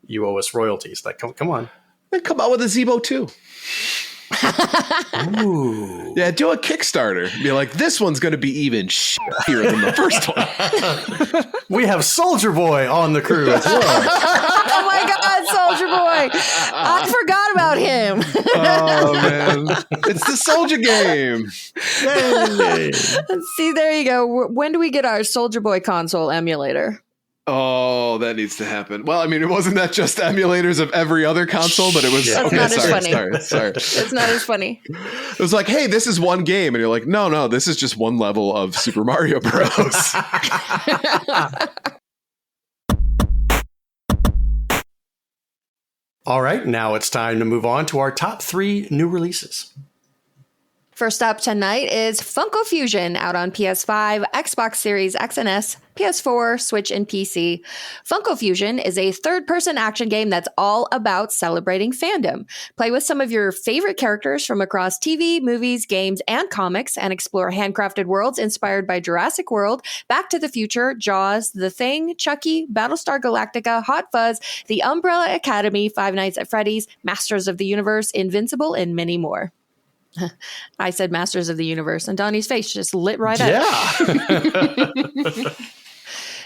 you owe us royalties. Like, come on. Then come out with a Zeebo 2. Ooh. Yeah, do a Kickstarter. Be like, this one's going to be even shittier than the first one. We have Soldier Boy on the crew as well. Oh my God, Soldier Boy! I forgot about him. Oh man, it's the Soldier game. Yay. See, there you go. When do we get our Soldier Boy console emulator? Oh, that needs to happen. Well, I mean, it wasn't that just emulators of every other console, but it was. That's not as funny. Sorry. It's not as funny. It was like, hey, this is one game. And you're like, no, this is just one level of Super Mario Bros. All right, now it's time to move on to our top 3 new releases. First up tonight is Funko Fusion, out on PS5, Xbox Series X and S, PS4, Switch, and PC. Funko Fusion is a third-person action game that's all about celebrating fandom. Play with some of your favorite characters from across TV, movies, games, and comics, and explore handcrafted worlds inspired by Jurassic World, Back to the Future, Jaws, The Thing, Chucky, Battlestar Galactica, Hot Fuzz, The Umbrella Academy, Five Nights at Freddy's, Masters of the Universe, Invincible, and many more. I said Masters of the Universe, and Donnie's face just lit right up. Yeah.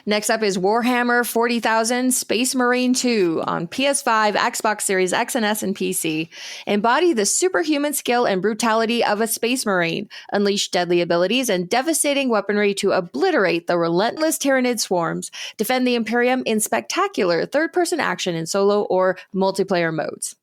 Next up is Warhammer 40,000 Space Marine 2 on PS5, Xbox Series X and S, and PC. Embody the superhuman skill and brutality of a Space Marine. Unleash deadly abilities and devastating weaponry to obliterate the relentless Tyranid swarms. Defend the Imperium in spectacular third-person action in solo or multiplayer modes.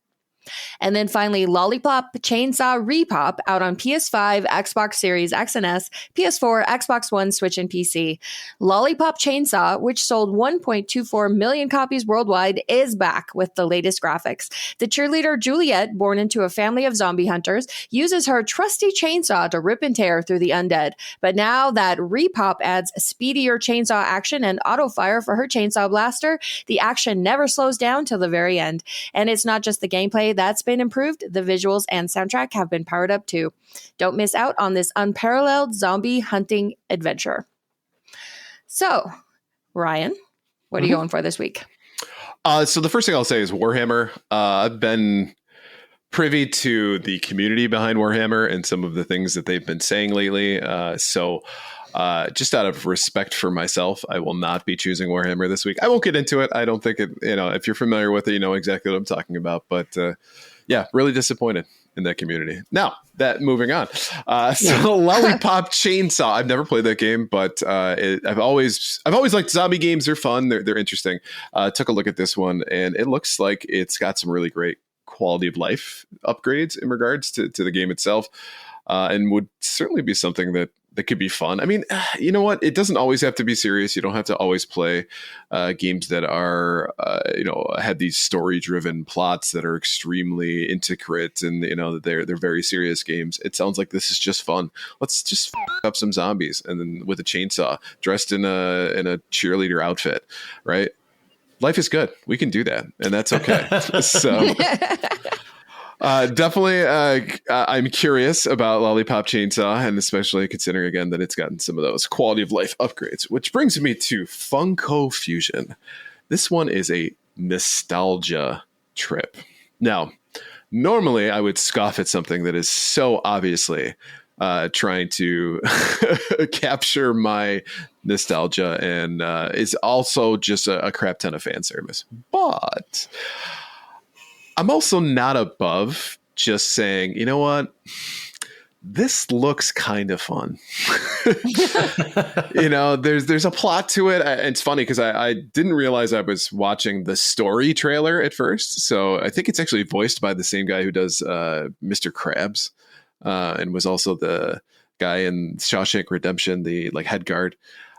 And then finally, Lollipop Chainsaw Repop, out on PS5, Xbox Series X and S, PS4, Xbox One, Switch, and PC. Lollipop Chainsaw, which sold 1.24 million copies worldwide, is back with the latest graphics. The cheerleader Juliet, born into a family of zombie hunters, uses her trusty chainsaw to rip and tear through the undead. But now that Repop adds speedier chainsaw action and auto fire for her chainsaw blaster, the action never slows down till the very end. And it's not just the gameplay that's been improved, the visuals and soundtrack have been powered up too. Don't miss out on this unparalleled zombie hunting adventure. So, Ryan, what are you going for this week? So the first thing I'll say is Warhammer. I've been privy to the community behind Warhammer and some of the things that they've been saying lately. So just out of respect for myself, I will not be choosing Warhammer this week. I won't get into it. I don't think it, if you're familiar with it, you know exactly what I'm talking about. But yeah, really disappointed in that community. Now, moving on. So Lollipop Chainsaw. I've never played that game, but I've always liked zombie games. They're fun. They're interesting. Took a look at this one, and it looks like it's got some really great quality of life upgrades in regards to the game itself, and would certainly be something that could be fun. I mean, you know what? It doesn't always have to be serious. You don't have to always play games that are, have these story-driven plots that are extremely intricate and, they're very serious games. It sounds like this is just fun. Let's just up some zombies and then with a chainsaw dressed in a cheerleader outfit, right? Life is good. We can do that, and that's okay. So... definitely, I'm curious about Lollipop Chainsaw, and especially considering, again, that it's gotten some of those quality of life upgrades, which brings me to Funko Fusion. This one is a nostalgia trip. Now, normally I would scoff at something that is so obviously trying to capture my nostalgia and is also just a crap ton of fan service. But I'm also not above just saying, you know what? This looks kind of fun. There's a plot to it. It's funny because I didn't realize I was watching the story trailer at first. So I think it's actually voiced by the same guy who does Mr. Krabs and was also the guy in Shawshank Redemption, the head guard.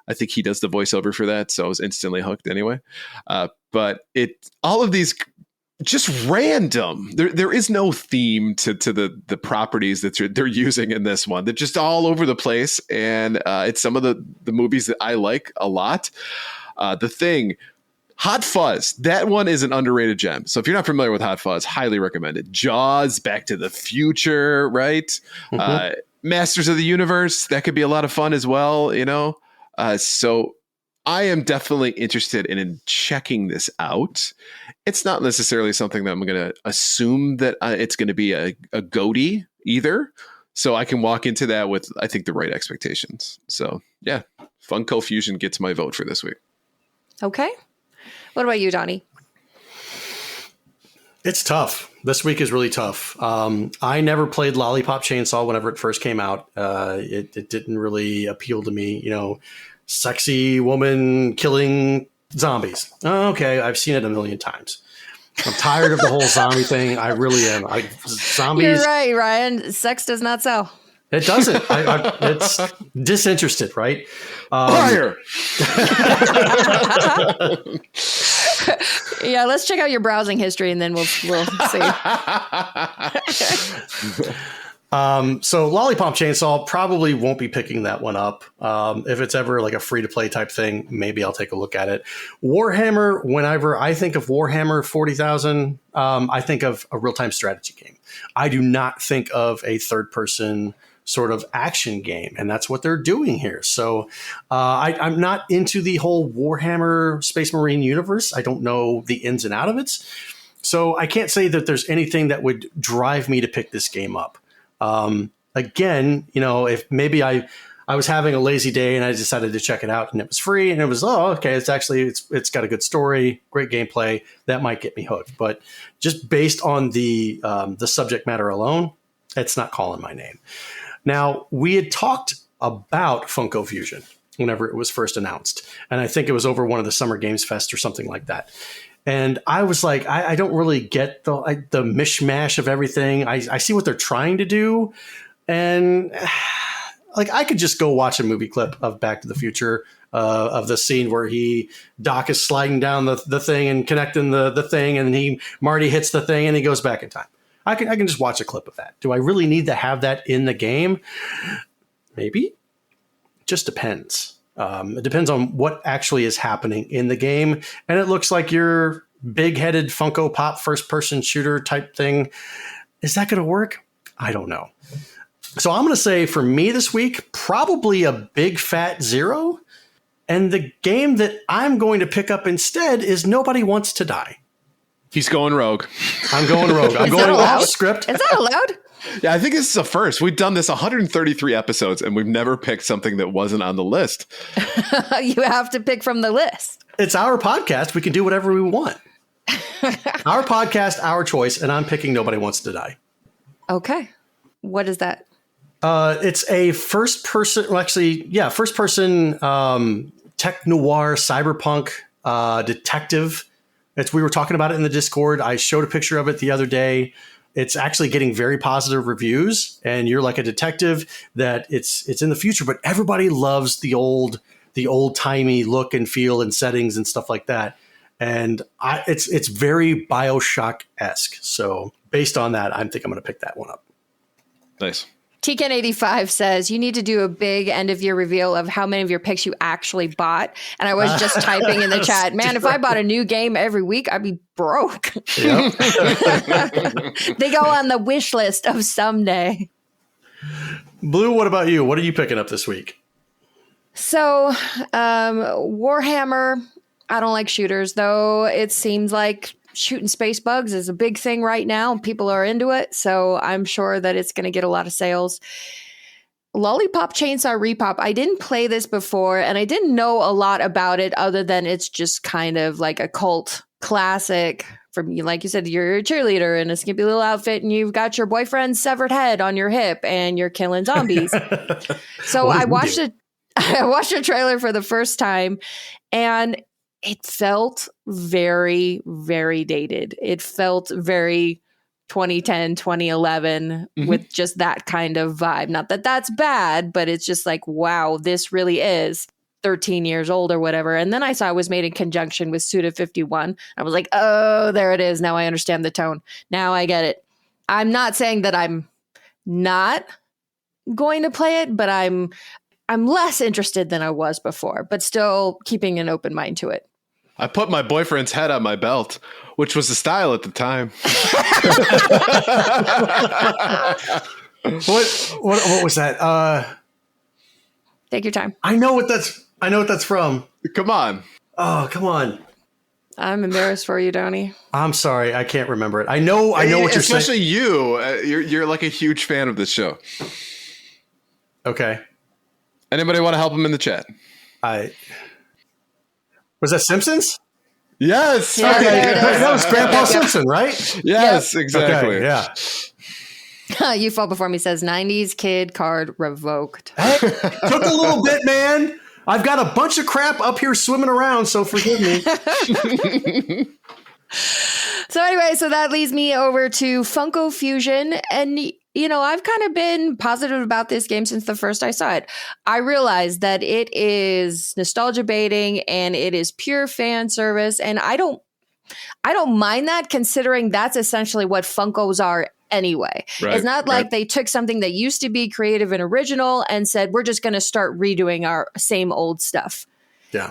I think he does the voiceover for that. So I was instantly hooked anyway. But all of these just random. There is no theme to the properties that they're using in this one. They're just all over the place, and it's some of the movies that I like a lot. The Thing, Hot Fuzz, that one is an underrated gem. So if you're not familiar with Hot Fuzz, highly recommended. Jaws, Back to the Future, right? Mm-hmm. Masters of the Universe, that could be a lot of fun as well, So I am definitely interested in checking this out. It's not necessarily something that I'm going to assume that it's going to be a goatee either. So I can walk into that with, I think, the right expectations. So yeah, Funko Fusion gets my vote for this week. Okay. What about you, Donnie? It's tough. This week is really tough. I never played Lollipop Chainsaw whenever it first came out. It didn't really appeal to me, sexy woman killing zombies. Oh, okay, I've seen it a million times. I'm tired of the whole zombie thing. I really am. Zombies. You're right, Ryan. Sex does not sell. It doesn't. It's disinterested, right? Fire! Yeah, let's check out your browsing history and then we'll see. So Lollipop Chainsaw, probably won't be picking that one up. If it's ever like a free-to-play type thing, maybe I'll take a look at it. Warhammer, whenever I think of Warhammer 40,000, I think of a real-time strategy game. I do not think of a third-person sort of action game, and that's what they're doing here. So I'm not into the whole Warhammer Space Marine universe. I don't know the ins and outs of it. So I can't say that there's anything that would drive me to pick this game up. Again, if maybe I was having a lazy day and I decided to check it out and it was free and it was, it's got a good story, great gameplay, that might get me hooked. But just based on the subject matter alone, it's not calling my name. Now, we had talked about Funko Fusion whenever it was first announced. And I think it was over one of the Summer Games Fest or something like that. And I was like, I don't really get the mishmash of everything. I see what they're trying to do. And I could just go watch a movie clip of Back to the Future of the scene where Doc is sliding down the thing and connecting the thing. And Marty hits the thing and he goes back in time. I can just watch a clip of that. Do I really need to have that in the game? Maybe. Just depends. It depends on what actually is happening in the game. And it looks like your big-headed Funko Pop first-person shooter type thing. Is that going to work? I don't know. So I'm going to say for me this week, probably a big fat 0. And the game that I'm going to pick up instead is Nobody Wants to Die. He's going rogue. I'm going rogue. I'm going off script. Is that allowed? Yeah, I think this is a first. We've done this 133 episodes, and we've never picked something that wasn't on the list. You have to pick from the list. It's our podcast. We can do whatever we want. Our podcast, our choice, and I'm picking Nobody Wants to Die. Okay. What is that? It's a first-person, first-person tech noir cyberpunk detective. We were talking about it in the Discord. I showed a picture of it the other day. It's actually getting very positive reviews, and you're like a detective that it's in the future, but everybody loves the old-timey look and feel and settings and stuff like that. And it's very BioShock-esque. So based on that, I think I'm going to pick that one up. Nice. TKen85 says you need to do a big end of year reveal of how many of your picks you actually bought. And I was just typing in the chat, man, if I bought a new game every week, I'd be broke. Yep. They go on the wish list of someday. Blue, what about you? What are you picking up this week? So Warhammer, I don't like shooters, though. It seems like shooting space bugs is a big thing right now. People are into it. So I'm sure that it's going to get a lot of sales. Lollipop Chainsaw Repop. I didn't play this before and I didn't know a lot about it other than it's just kind of like a cult classic from you. Like you said, you're a cheerleader in a skimpy little outfit and you've got your boyfriend's severed head on your hip and you're killing zombies. So I watched a trailer for the first time and it felt very, very dated. It felt very 2010, 2011 with just that kind of vibe. Not that that's bad, but it's just like, wow, this really is 13 years old or whatever. And then I saw it was made in conjunction with Suda 51. I was like, oh, there it is. Now I understand the tone. Now I get it. I'm not saying that I'm not going to play it, but I'm less interested than I was before, but still keeping an open mind to it. I put my boyfriend's head on my belt, which was the style at the time. What was that? Take your time. I know what that's from. Come on. Oh, come on. I'm embarrassed for you, Donnie. I'm sorry, I can't remember it. I know what you're saying. Especially you. You're like a huge fan of this show. Okay. Anybody want to help him in the chat? Was that Simpsons? Yes. Yeah, Okay, there it is. that was Grandpa Simpson, right? Yes, exactly. Okay, yeah. You fall before me says 90s kid card revoked. Hey, took a little bit, man. I've got a bunch of crap up here swimming around, so forgive me. So anyway, so that leads me over to Funko Fusion. And, you know, I've kind of been positive about this game since the first I saw it. I realized that it is nostalgia baiting and it is pure fan service. And I don't mind that, considering that's essentially what Funkos are anyway. Right, it's not like they took something that used to be creative and original and said, we're just going to start redoing our same old stuff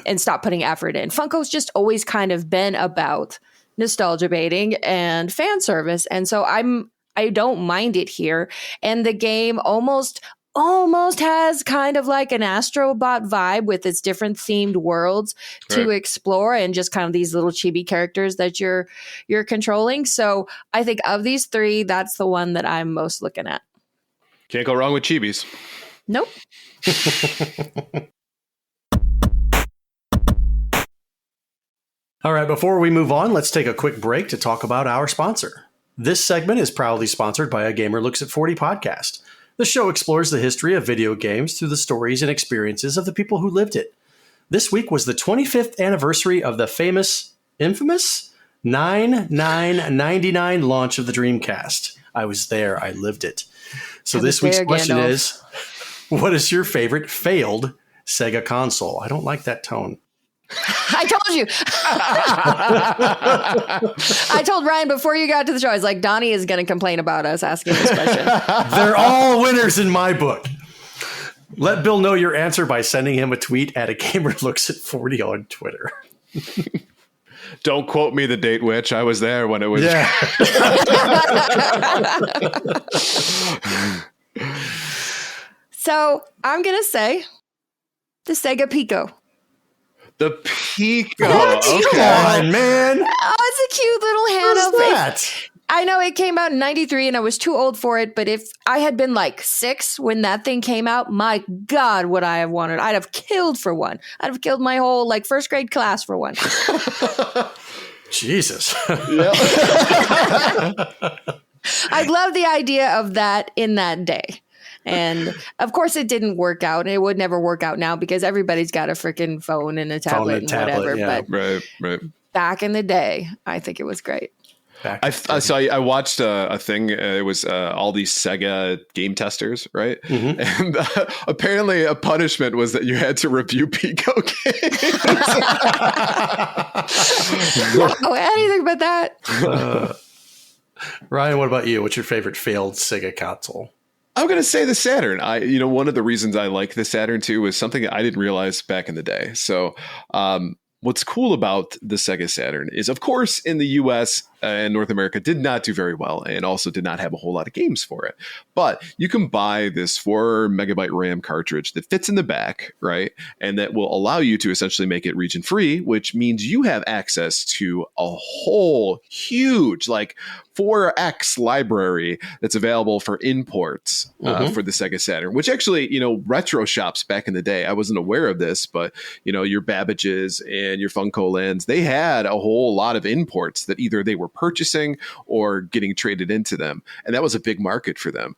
and stop putting effort in. Funko's just always kind of been about nostalgia baiting and fan service. And so I don't mind it here. And the game almost has kind of like an Astrobot vibe with its different themed worlds to explore and just kind of these little chibi characters that you're controlling. So I think of these three, that's the one that I'm most looking at. Can't go wrong with chibis. Nope. All right, before we move on, let's take a quick break to talk about our sponsor. This segment is proudly sponsored by A Gamer Looks at 40 podcast. The show explores the history of video games through the stories and experiences of the people who lived it. This week was the 25th anniversary of the infamous 9999 launch of the Dreamcast. I was there. I lived it. So this week's question is, what is your favorite failed Sega console? I don't like that tone. I told you. I told Ryan before you got to the show, I was like, Donnie is going to complain about us asking this question. They're all winners in my book. Let Bill know your answer by sending him a tweet at A Gamer Looks at 40 on Twitter. Don't quote me the date, which I was there when it was. Yeah. So I'm going to say the Sega Pico. The Pico. What? Okay. Come on, man. Oh, it's a cute little handheld. What's that? I know it came out in 93 and I was too old for it, but if I had been like 6 when that thing came out, my God, would I have wanted? I'd have killed for one. I'd have killed my whole like first grade class for one. Jesus. I love the idea of that in that day. And of course it didn't work out, and it would never work out now because everybody's got a freaking phone and a tablet whatever. Yeah. But Right. back in the day, I think it was great. I watched a thing. It was all these Sega game testers, right? Mm-hmm. And apparently a punishment was that you had to review Pico games. Oh, anything but that. Ryan, what about you? What's your favorite failed Sega console? I'm going to say the Saturn. One of the reasons I like the Saturn too was something I didn't realize back in the day. So, what's cool about the Sega Saturn is, of course, in the US, in North America did not do very well and also did not have a whole lot of games for it. But you can buy this 4 megabyte RAM cartridge that fits in the back, right? And that will allow you to essentially make it region free, which means you have access to a whole huge, like 4X library that's available for imports for the Sega Saturn, which actually, retro shops back in the day, I wasn't aware of this, but, your Babbages and your Funko Lands, they had a whole lot of imports that either they were purchasing or getting traded into them. And that was a big market for them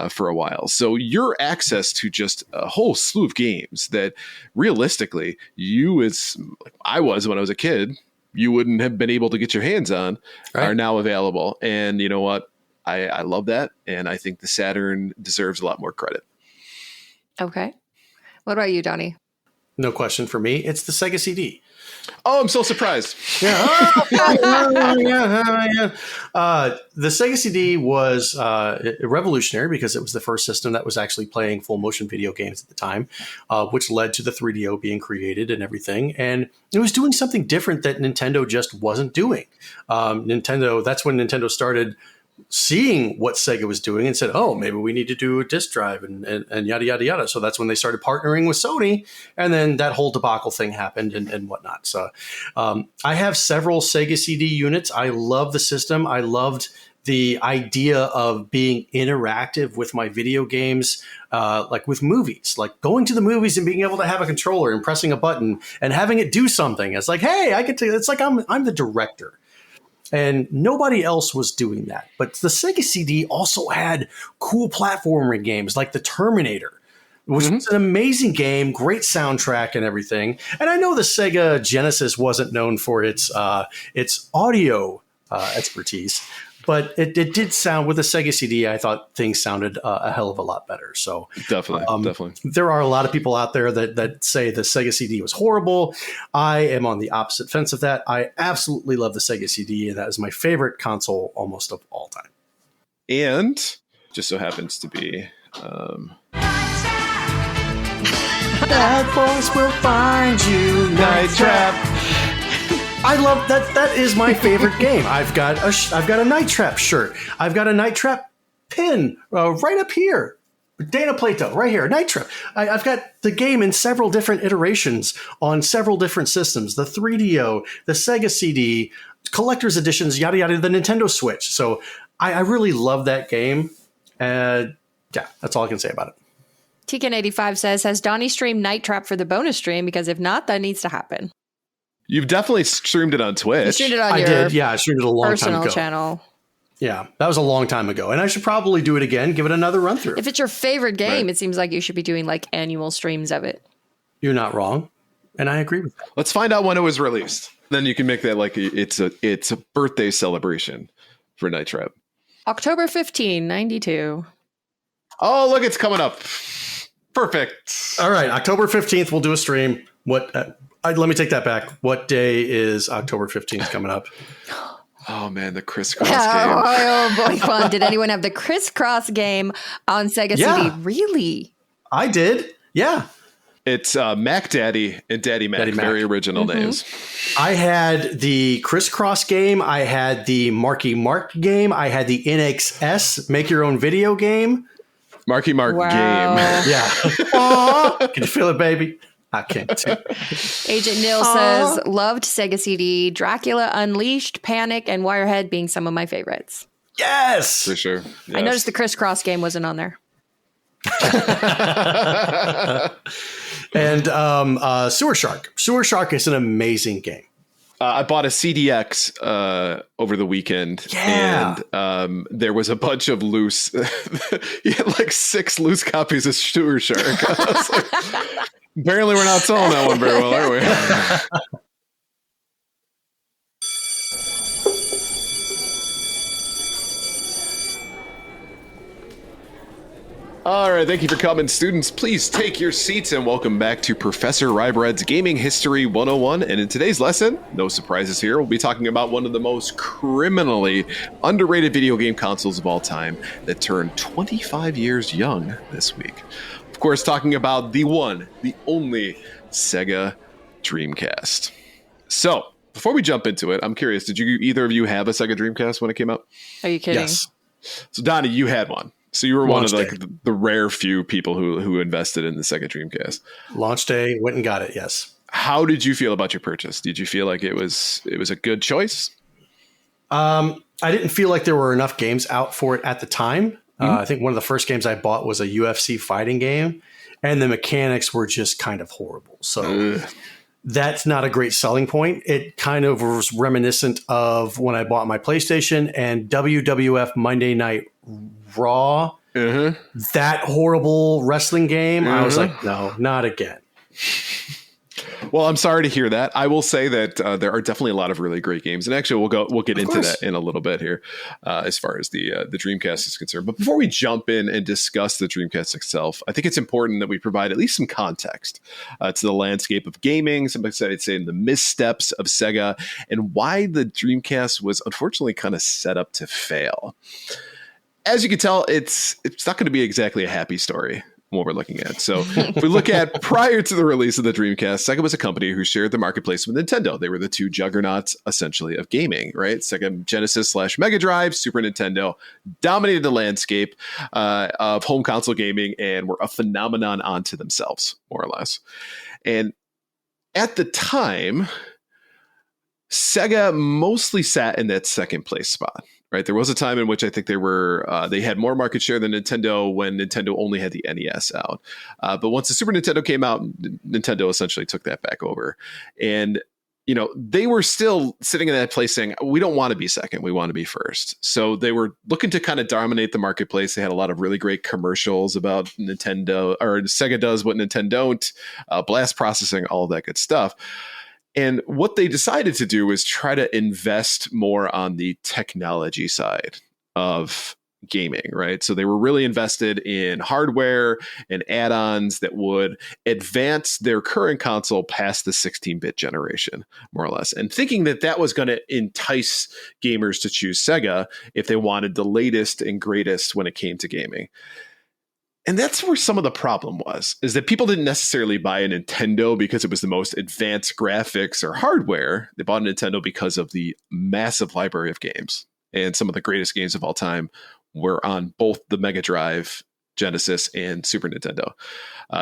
for a while. So your access to just a whole slew of games that realistically I was when I was a kid, you wouldn't have been able to get your hands on are now available. And you know what? I love that. And I think the Saturn deserves a lot more credit. Okay. What about you, Donnie? No question for me. It's the Sega CD. Oh, I'm so surprised. Yeah. The Sega CD was revolutionary because it was the first system that was actually playing full motion video games at the time, which led to the 3DO being created and everything. And it was doing something different that Nintendo just wasn't doing. That's when Nintendo started seeing what Sega was doing and said, oh, maybe we need to do a disk drive and yada, yada, yada. So that's when they started partnering with Sony. And then that whole debacle thing happened and whatnot. So I have several Sega CD units. I love the system. I loved the idea of being interactive with my video games, like with movies, like going to the movies and being able to have a controller and pressing a button and having it do something. It's like, hey, it's like I'm the director. And nobody else was doing that. But the Sega CD also had cool platforming games like the Terminator, which was an amazing game, great soundtrack and everything. And I know the Sega Genesis wasn't known for its audio expertise, but it did sound, with the Sega CD, I thought things sounded a hell of a lot better. So definitely. There are a lot of people out there that say the Sega CD was horrible. I am on the opposite fence of that. I absolutely love the Sega CD, and that is my favorite console almost of all time. And just so happens to be... That voice will find you, Night Trap. I love that. That is my favorite game. I've got a Night Trap shirt. I've got a Night Trap pin right up here. Dana Plato, right here. Night Trap. I've got the game in several different iterations on several different systems. The 3DO, the Sega CD, collector's editions, yada yada, the Nintendo Switch. So I really love that game. Yeah, that's all I can say about it. Tegan85 says, has Donnie streamed Night Trap for the bonus stream? Because if not, that needs to happen. You've definitely streamed it on Twitch. You streamed it on I did. Yeah, I streamed it a long time personal ago. Channel. Yeah, that was a long time ago. And I should probably do it again, give it another run through. If it's your favorite game, It seems like you should be doing like annual streams of it. You're not wrong. And I agree with that. Let's find out when it was released. Then you can make that like it's a birthday celebration for Night Trap. October 15, 92. Oh, look, it's coming up. Perfect. All right, October 15th, we'll do a stream. Let me take that back. What day is October 15th coming up? Oh, man, the crisscross game. Oh, boy, fun. Did anyone have the crisscross game on Sega CD? Really? I did. Yeah. It's Mac Daddy and Daddy Mac. Very original names. I had the crisscross game. I had the Marky Mark game. I had the NXS, make your own video game. Marky Mark game. Yeah. Aww. Can you feel it, baby? I can't. Agent Neil says, loved Sega CD, Dracula Unleashed, Panic, and Wirehead being some of my favorites. Yes. For sure. Yes. I noticed the crisscross game wasn't on there. And Sewer Shark. Sewer Shark is an amazing game. I bought a CDX over the weekend, and there was a bunch of loose. You had like 6 loose copies of Sewer Shark. I was like, apparently, we're not selling that one very well, are we? All right, thank you for coming, students. Please take your seats and welcome back to Professor Rybread's Gaming History 101. And in today's lesson, no surprises here, we'll be talking about one of the most criminally underrated video game consoles of all time that turned 25 years young this week. Of course, talking about the one, the only Sega Dreamcast. So, before we jump into it, I'm curious, did either of you have a Sega Dreamcast when it came out? Are you kidding? Yes. So Donnie, you had one. So you were one of Launch like the rare few people who invested in the Sega Dreamcast. Launch day, went and got it. Yes. How did you feel about your purchase? Did you feel like it was a good choice? I didn't feel like there were enough games out for it at the time. I think one of the first games I bought was a UFC fighting game, and the mechanics were just kind of horrible. So that's not a great selling point. It kind of was reminiscent of when I bought my PlayStation and WWF Monday Night Raw. That horrible wrestling game. I was like, no, not again. Well, I'm sorry to hear that. I will say that there are definitely a lot of really great games, and actually, we'll get into that in a little bit here, as far as the Dreamcast is concerned. But before we jump in and discuss the Dreamcast itself, I think it's important that we provide at least some context to the landscape of gaming. Somebody said, say, the missteps of Sega, and why the Dreamcast was unfortunately kind of set up to fail. As you can tell, it's not going to be exactly a happy story. What we're looking at. So if we look at prior to the release of the Dreamcast, Sega was a company who shared the marketplace with Nintendo. They were the two juggernauts, essentially, of gaming, right? Sega Genesis / Mega Drive, Super Nintendo dominated the landscape of home console gaming and were a phenomenon unto themselves, more or less. And at the time, Sega mostly sat in that second place spot. Right, there was a time in which I think they had more market share than Nintendo when Nintendo only had the NES out. But once the Super Nintendo came out, Nintendo essentially took that back over. And they were still sitting in that place saying, we don't want to be second, we want to be first. So they were looking to kind of dominate the marketplace. They had a lot of really great commercials about Nintendo, or Sega does what Nintendo don't, blast processing, all of that good stuff. And what they decided to do was try to invest more on the technology side of gaming, right? So they were really invested in hardware and add-ons that would advance their current console past the 16-bit generation, more or less. And thinking that that was going to entice gamers to choose Sega if they wanted the latest and greatest when it came to gaming. And that's where some of the problem was, is that people didn't necessarily buy a Nintendo because it was the most advanced graphics or hardware. They bought a Nintendo because of the massive library of games. And some of the greatest games of all time were on both the Mega Drive, Genesis, and Super Nintendo.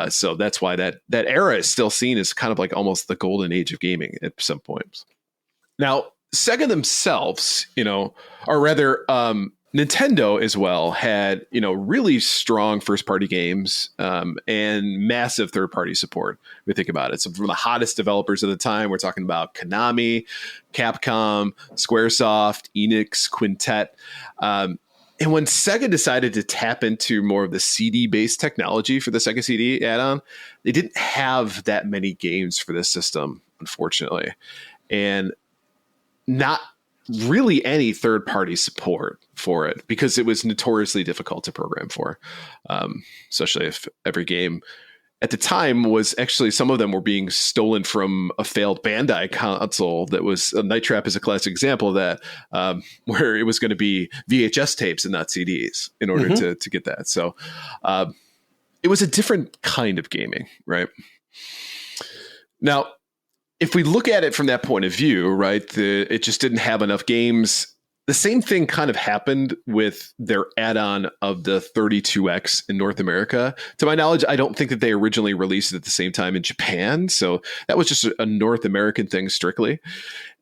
So that's why that era is still seen as kind of like almost the golden age of gaming at some points. Now, Sega themselves, or rather, Nintendo as well had, really strong first-party games and massive third-party support. We think about it. So from the hottest developers of the time, we're talking about Konami, Capcom, Squaresoft, Enix, Quintet. And when Sega decided to tap into more of the CD-based technology for the Sega CD add-on, they didn't have that many games for this system, unfortunately. And not really any third-party support for it because it was notoriously difficult to program for, especially if every game at the time was actually, some of them were being stolen from a failed Bandai console that was, Night Trap is a classic example of that, where it was going to be VHS tapes and not CDs in order to get that. So it was a different kind of gaming, right? Now, if we look at it from that point of view, right, it just didn't have enough games. The same thing kind of happened with their add-on of the 32X in North America. To my knowledge, I don't think that they originally released it at the same time in Japan. So that was just a North American thing strictly.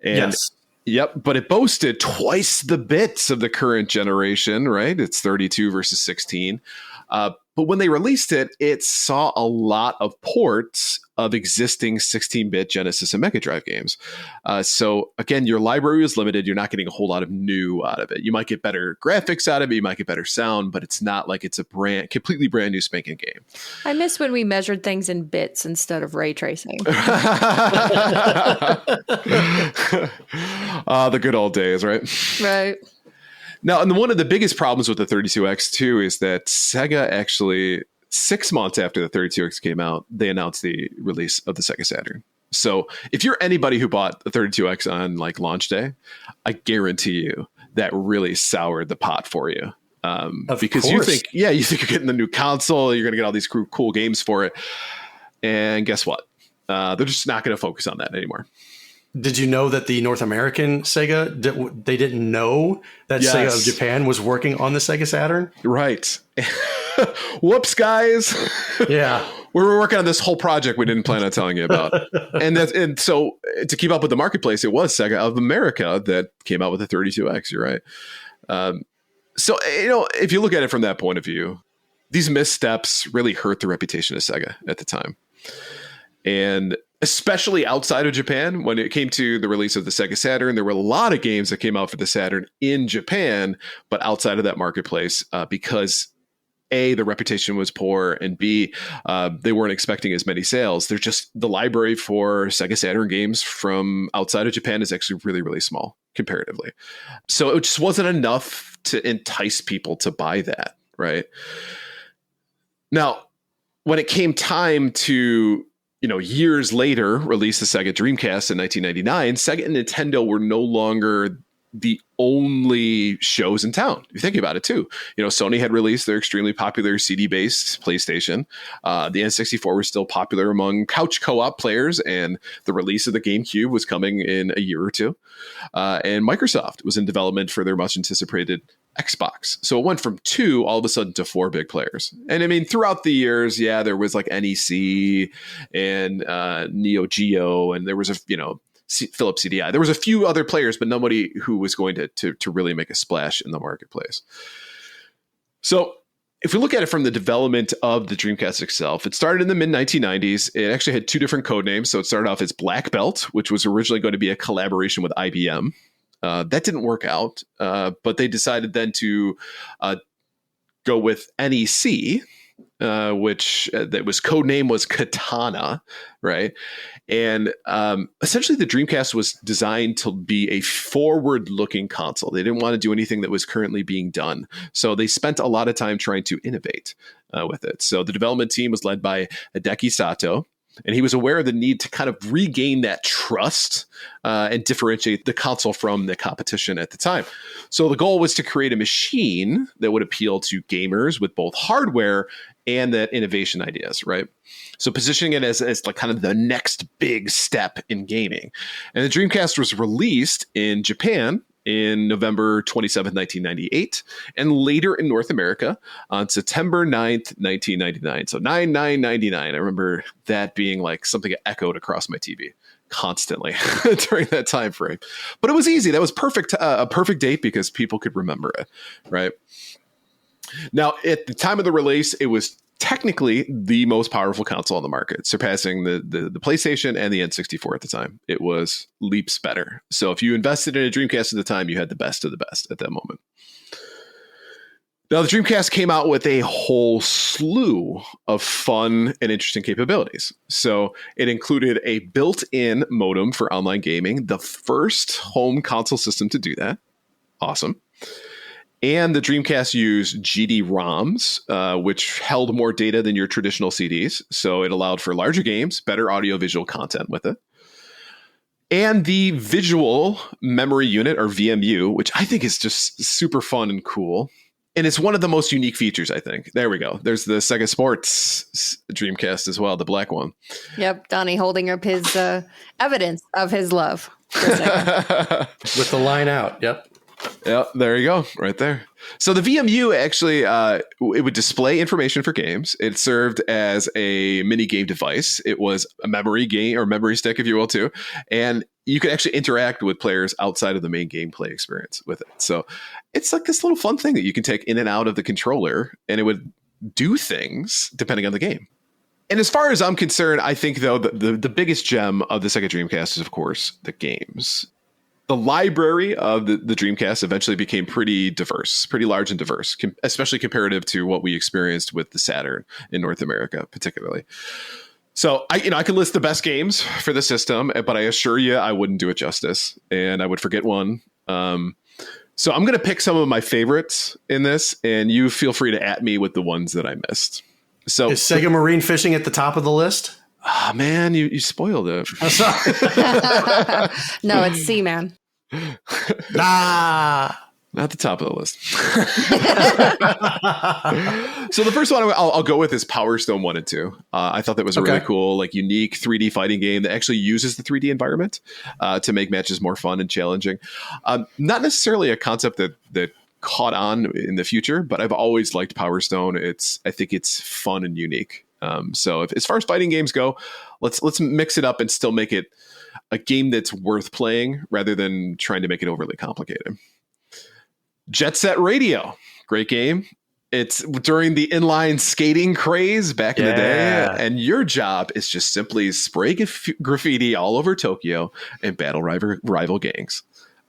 And yes. Yep, but it boasted twice the bits of the current generation, right? It's 32 versus 16. But when they released it, it saw a lot of ports of existing 16-bit Genesis and Mega Drive games. So again, your library is limited. You're not getting a whole lot of new out of it. You might get better graphics out of it. You might get better sound, but it's not like it's a completely brand new spanking game. I miss when we measured things in bits instead of ray tracing. The good old days, right? Right. Now, and one of the biggest problems with the 32X too is that Sega actually, 6 months after the 32X came out, they announced the release of the Sega Saturn. So if you're anybody who bought the 32X on like launch day, I guarantee you that really soured the pot for you. Because you think you're getting the new console, you're going to get all these cool games for it. And guess what? They're just not going to focus on that anymore. did you know that the North American Sega, they didn't know that Sega of Japan was working on the Sega Saturn? Right. Whoops, guys. Yeah. We were working on this whole project we didn't plan on telling you about. And so to keep up with the marketplace, it was Sega of America that came out with the 32X. You're right. So, if you look at it from that point of view, these missteps really hurt the reputation of Sega at the time. And especially outside of Japan, when it came to the release of the Sega Saturn, there were a lot of games that came out for the Saturn in Japan, but outside of that marketplace, because A, the reputation was poor, and B, they weren't expecting as many sales. They're just, the library for Sega Saturn games from outside of Japan is actually really, really small comparatively. So it just wasn't enough to entice people to buy that, right? Now, when it came time to years later, released the Sega Dreamcast in 1999, Sega and Nintendo were no longer the only shows in town. You think about it too. Sony had released their extremely popular CD-based PlayStation. The N64 was still popular among couch co-op players, and the release of the GameCube was coming in a year or two. And Microsoft was in development for their much anticipated Xbox. So it went from 2 all of a sudden to 4 big players. And I mean, throughout the years, there was like NEC and Neo Geo, and there was Philips CDI. There was a few other players, but nobody who was going to really make a splash in the marketplace. So if we look at it from the development of the Dreamcast itself, it started in the mid-1990s. It actually had 2 different code names. So it started off as Black Belt, which was originally going to be a collaboration with IBM. That didn't work out, but they decided then to go with NEC, which that was code name was Katana, right? And essentially the Dreamcast was designed to be a forward-looking console. They didn't want to do anything that was currently being done. So they spent a lot of time trying to innovate with it. So the development team was led by Hideki Sato, and he was aware of the need to kind of regain that trust and differentiate the console from the competition at the time. So the goal was to create a machine that would appeal to gamers with both hardware and that innovation ideas, right? So positioning it as like kind of the next big step in gaming. And the Dreamcast was released in Japan in November 27th, 1998, and later in North America on September 9th, 1999. So 9/9/99. I remember that being like something that echoed across my TV constantly during that time frame. But it was easy. That was perfect, a perfect date because people could remember it, right? Now, at the time of the release, it was technically the most powerful console on the market, surpassing the PlayStation and the N64 at the time. It was leaps better. So if you invested in a Dreamcast at the time, you had the best of the best at that moment. Now, the Dreamcast came out with a whole slew of fun and interesting capabilities. So it included a built-in modem for online gaming, the first home console system to do that. Awesome. And the Dreamcast used GD-ROMs, which held more data than your traditional CDs. So it allowed for larger games, better audiovisual content with it. And the visual memory unit, or VMU, which I think is just super fun and cool. And it's one of the most unique features, I think. There we go. There's the Sega Sports Dreamcast as well, the black one. Yep, Donnie holding up his evidence of his love for Sega. With the line out, yep. Yeah, there you go, right there. So the VMU actually, it would display information for games. It served as a mini game device. It was a memory game or memory stick, if you will, too. And you could actually interact with players outside of the main gameplay experience with it. So it's like this little fun thing that you can take in and out of the controller, and it would do things depending on the game. And as far as I'm concerned, I think, though, the biggest gem of the Sega Dreamcast is, of course, the games. The library of the Dreamcast eventually became pretty diverse, pretty large and diverse, especially comparative to what we experienced with the Saturn in North America, particularly. So I can list the best games for the system, but I assure you I wouldn't do it justice, and I would forget one. So I'm going to pick some of my favorites in this, and you feel free to at me with the ones that I missed. So is Sega Marine Fishing at the top of the list? Oh, man, you spoiled it. I'm sorry. No, it's Seaman. Ah. Not the top of the list. So the first one I'll go with is Power Stone 1 and 2. I thought that was a really cool, like unique 3D fighting game that actually uses the 3D environment to make matches more fun and challenging. Not necessarily a concept that caught on in the future, but I've always liked Power Stone. I think it's fun and unique. So as far as fighting games go, let's mix it up and still make it a game that's worth playing rather than trying to make it overly complicated. Jet Set Radio, great game. It's during the inline skating craze back in the day, and your job is just simply spray graffiti all over Tokyo and battle rival gangs.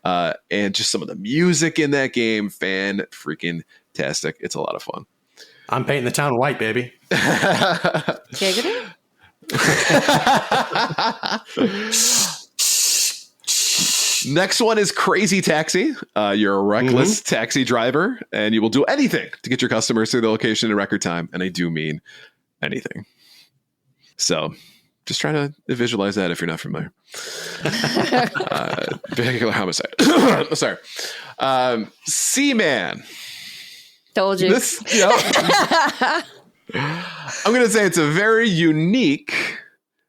And just some of the music in that game, fan-freaking-tastic. It's a lot of fun. I'm painting the town white, baby. Giggity? Next one is Crazy Taxi. You're a reckless taxi driver, and you will do anything to get your customers to the location in record time. And I do mean anything. So just try to visualize that if you're not familiar. Vehicular homicide. Sorry. Seaman. Told you. I'm going to say it's a very unique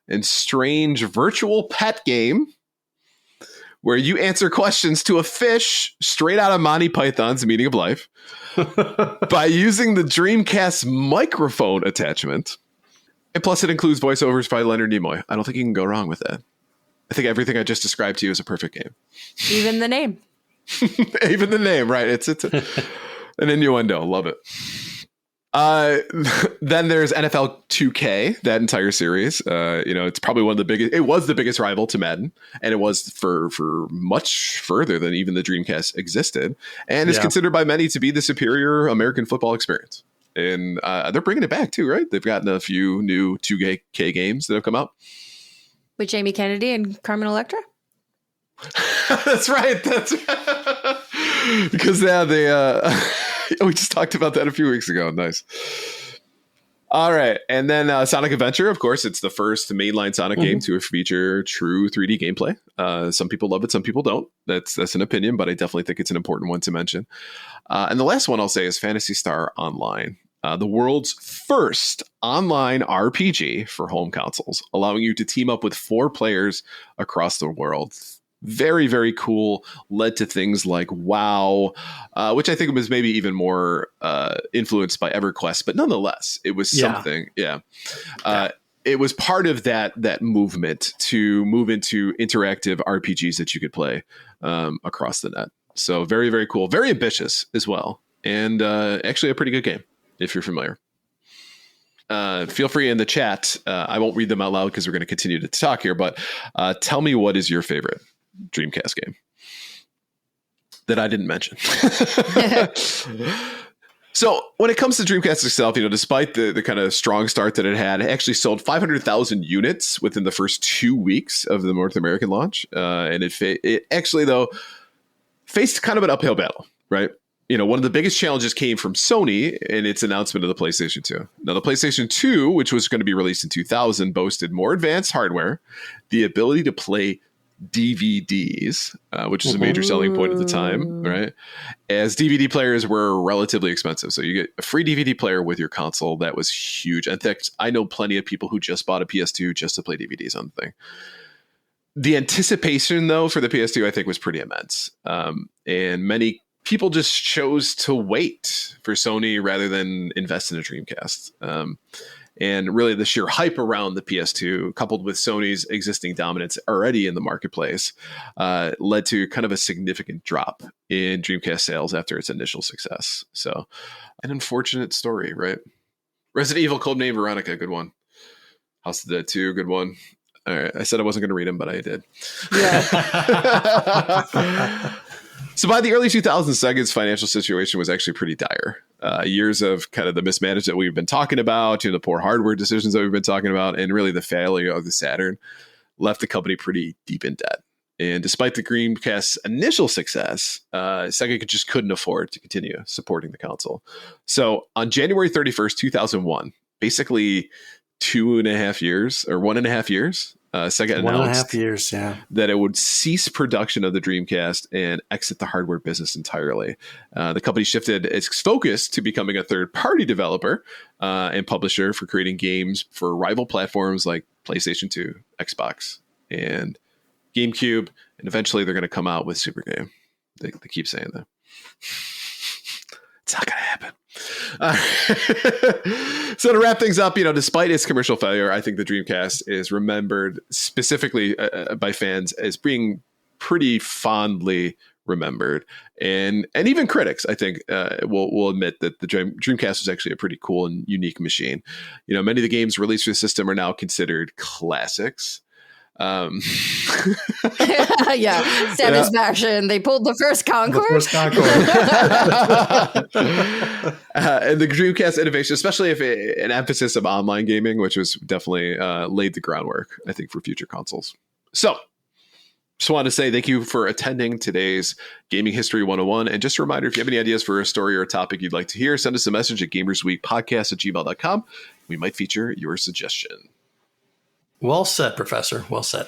and strange virtual pet game where you answer questions to a fish straight out of Monty Python's Meaning of Life by using the Dreamcast microphone attachment. And plus it includes voiceovers by Leonard Nimoy. I don't think you can go wrong with that. I think everything I just described to you is a perfect game. Even the name. Even the name, right? It's an innuendo. Love it. Then there's NFL 2K, that entire series. It's probably one of the biggest. It was the biggest rival to Madden, and it was for much further than even the Dreamcast existed, and is considered by many to be the superior American football experience. And they're bringing it back too, right? They've gotten a few new 2K games that have come out with Jamie Kennedy and Carmen Electra. That's right. Because now they. We just talked about that a few weeks ago. Nice. All right. And then Sonic Adventure, of course, it's the first mainline Sonic game to feature true 3D gameplay. Some people love it. Some people don't. That's an opinion, but I definitely think it's an important one to mention. And the last one I'll say is Phantasy Star Online, the world's first online RPG for home consoles, allowing you to team up with 4 players across the world. Very, very cool. Led to things like WoW, which I think was maybe even more influenced by EverQuest, but nonetheless, it was something. Yeah. It was part of that movement to move into interactive RPGs that you could play across the net. So very, very cool. Very ambitious as well. And actually a pretty good game if you're familiar. Feel free in the chat. I won't read them out loud because we're going to continue to talk here, but tell me, what is your favorite Dreamcast game that I didn't mention? So when it comes to Dreamcast itself, despite the kind of strong start that it actually sold 500,000 units within the first 2 weeks of the North American launch. And it actually, though, faced kind of an uphill battle, right? One of the biggest challenges came from Sony in its announcement of the PlayStation 2. Now, the PlayStation 2, which was going to be released in 2000, boasted more advanced hardware, the ability to play DVDs, which is a major selling point at the time, right? As DVD players were relatively expensive. So you get a free DVD player with your console. That was huge. In fact, I know plenty of people who just bought a PS2 just to play DVDs on the thing. The anticipation, though, for the PS2, I think, was pretty immense. And many people just chose to wait for Sony rather than invest in a Dreamcast. And really the sheer hype around the PS2, coupled with Sony's existing dominance already in the marketplace, led to kind of a significant drop in Dreamcast sales after its initial success. So an unfortunate story, right? Resident Evil Codename Veronica, good one. House of the Dead 2, good one. All right, I said I wasn't going to read them, but I did. Yeah. So by the early 2000s, Sega's financial situation was actually pretty dire. Years of kind of the mismanagement that we've been talking about, the poor hardware decisions that we've been talking about, and really the failure of the Saturn left the company pretty deep in debt. And despite the Dreamcast's initial success, Sega just couldn't afford to continue supporting the console. So on January 31st, 2001, basically 1.5 years Sega 1.5 announced years, yeah. that it would cease production of the Dreamcast and exit the hardware business entirely. The company shifted its focus to becoming a third-party developer and publisher for creating games for rival platforms like PlayStation 2, Xbox, and GameCube. And eventually they're going to come out with Super Game. They keep saying that. It's not going to happen. So to wrap things up, despite its commercial failure, I think the Dreamcast is remembered specifically by fans as being pretty fondly remembered, and even critics, I think, will admit that the Dreamcast was actually a pretty cool and unique machine. Many of the games released for the system are now considered classics. Yeah, satisfaction. They pulled the first Concorde. And the Dreamcast innovation, especially if an emphasis of online gaming, which was definitely laid the groundwork, I think, for future consoles. So just wanted to say thank you for attending today's Gaming History 101. And just a reminder, if you have any ideas for a story or a topic you'd like to hear, send us a message at gamersweekpodcast@gmail.com. We might feature your suggestion. Well said, Professor. Well said.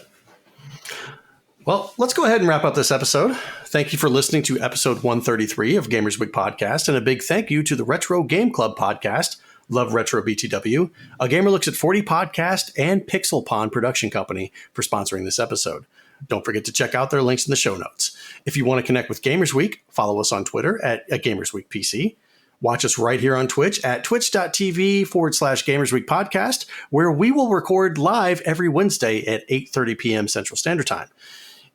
Well, let's go ahead and wrap up this episode. Thank you for listening to episode 133 of Gamers Week Podcast, and a big thank you to the Retro Game Club Podcast, Love Retro BTW, A Gamer Looks at 40 Podcast, and Pixel Pond Production Company for sponsoring this episode. Don't forget to check out their links in the show notes. If you want to connect with Gamers Week, follow us on Twitter at Gamers Week PC. Watch us right here on Twitch at twitch.tv/Gamers Week Podcast, where we will record live every Wednesday at 8:30 p.m. Central Standard Time.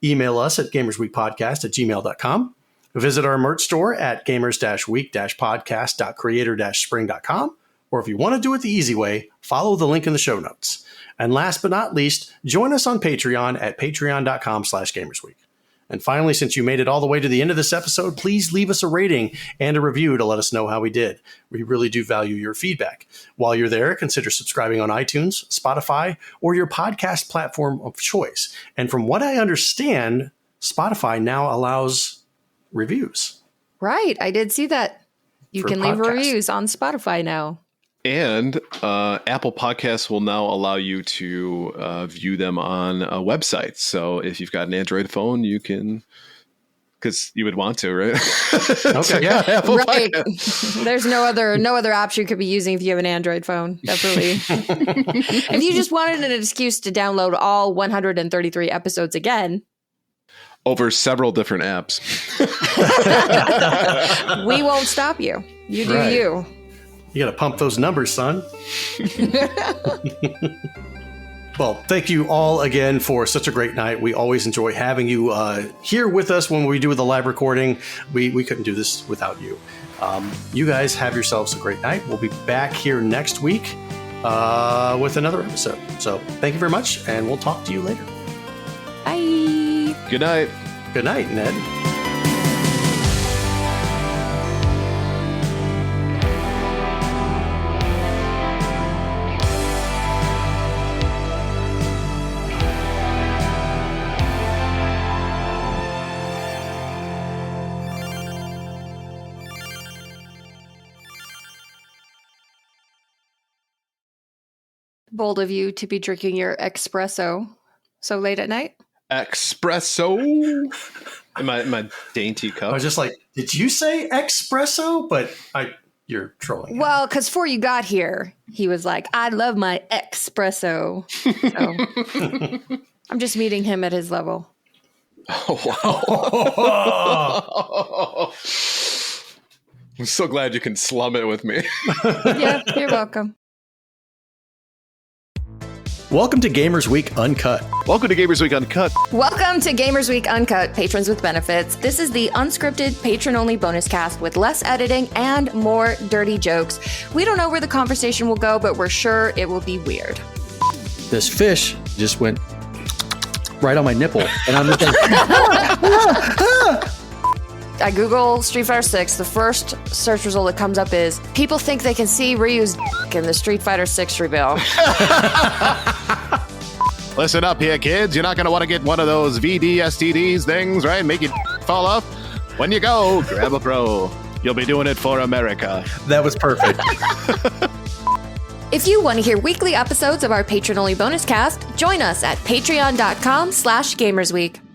Email us at gamersweekpodcast@gmail.com. Visit our merch store at gamers-week-podcast.creator-spring.com. Or if you want to do it the easy way, follow the link in the show notes. And last but not least, join us on Patreon at patreon.com/gamersweek. And finally, since you made it all the way to the end of this episode, please leave us a rating and a review to let us know how we did. We really do value your feedback. While you're there, consider subscribing on iTunes, Spotify, or your podcast platform of choice. And from what I understand, Spotify now allows reviews. Right. I did see that. You can leave reviews on Spotify now. And Apple Podcasts will now allow you to view them on a website. So if you've got an Android phone, you can, because you would want to, right? Okay. So, yeah, Apple Right. Podcasts. There's no other option you could be using if you have an Android phone. Definitely. If you just wanted an excuse to download all 133 episodes again, Over several different apps. we won't stop you. You do Right. you. You got to pump those numbers, son. Well, thank you all again for such a great night. We always enjoy having you here with us when we do the live recording. We couldn't do this without you. You guys have yourselves a great night. We'll be back here next week with another episode. So thank you very much, and we'll talk to you later. Bye. Good night. Good night, Ned. Bold of you to be drinking your espresso so late at night. Espresso. In my dainty cup. I was just like, did you say espresso? But you're trolling. Well, because before you got here, he was like, I love my espresso. So I'm just meeting him at his level. Oh, wow. I'm so glad you can slum it with me. Yeah, you're welcome. Welcome to Gamers Week Uncut. Welcome to Gamers Week Uncut. Welcome to Gamers Week Uncut, Patrons with Benefits. This is the unscripted, patron-only bonus cast with less editing and more dirty jokes. We don't know where the conversation will go, but we're sure it will be weird. This fish just went right on my nipple, and I'm just like, I Google Street Fighter 6. The first search result that comes up is people think they can see Ryu's in the Street Fighter 6 reveal. Listen up here, kids. You're not going to want to get one of those VD STDs things, right? Make you fall off. When you go, grab a pro. You'll be doing it for America. That was perfect. If you want to hear weekly episodes of our patron-only bonus cast, join us at patreon.com/gamersweek.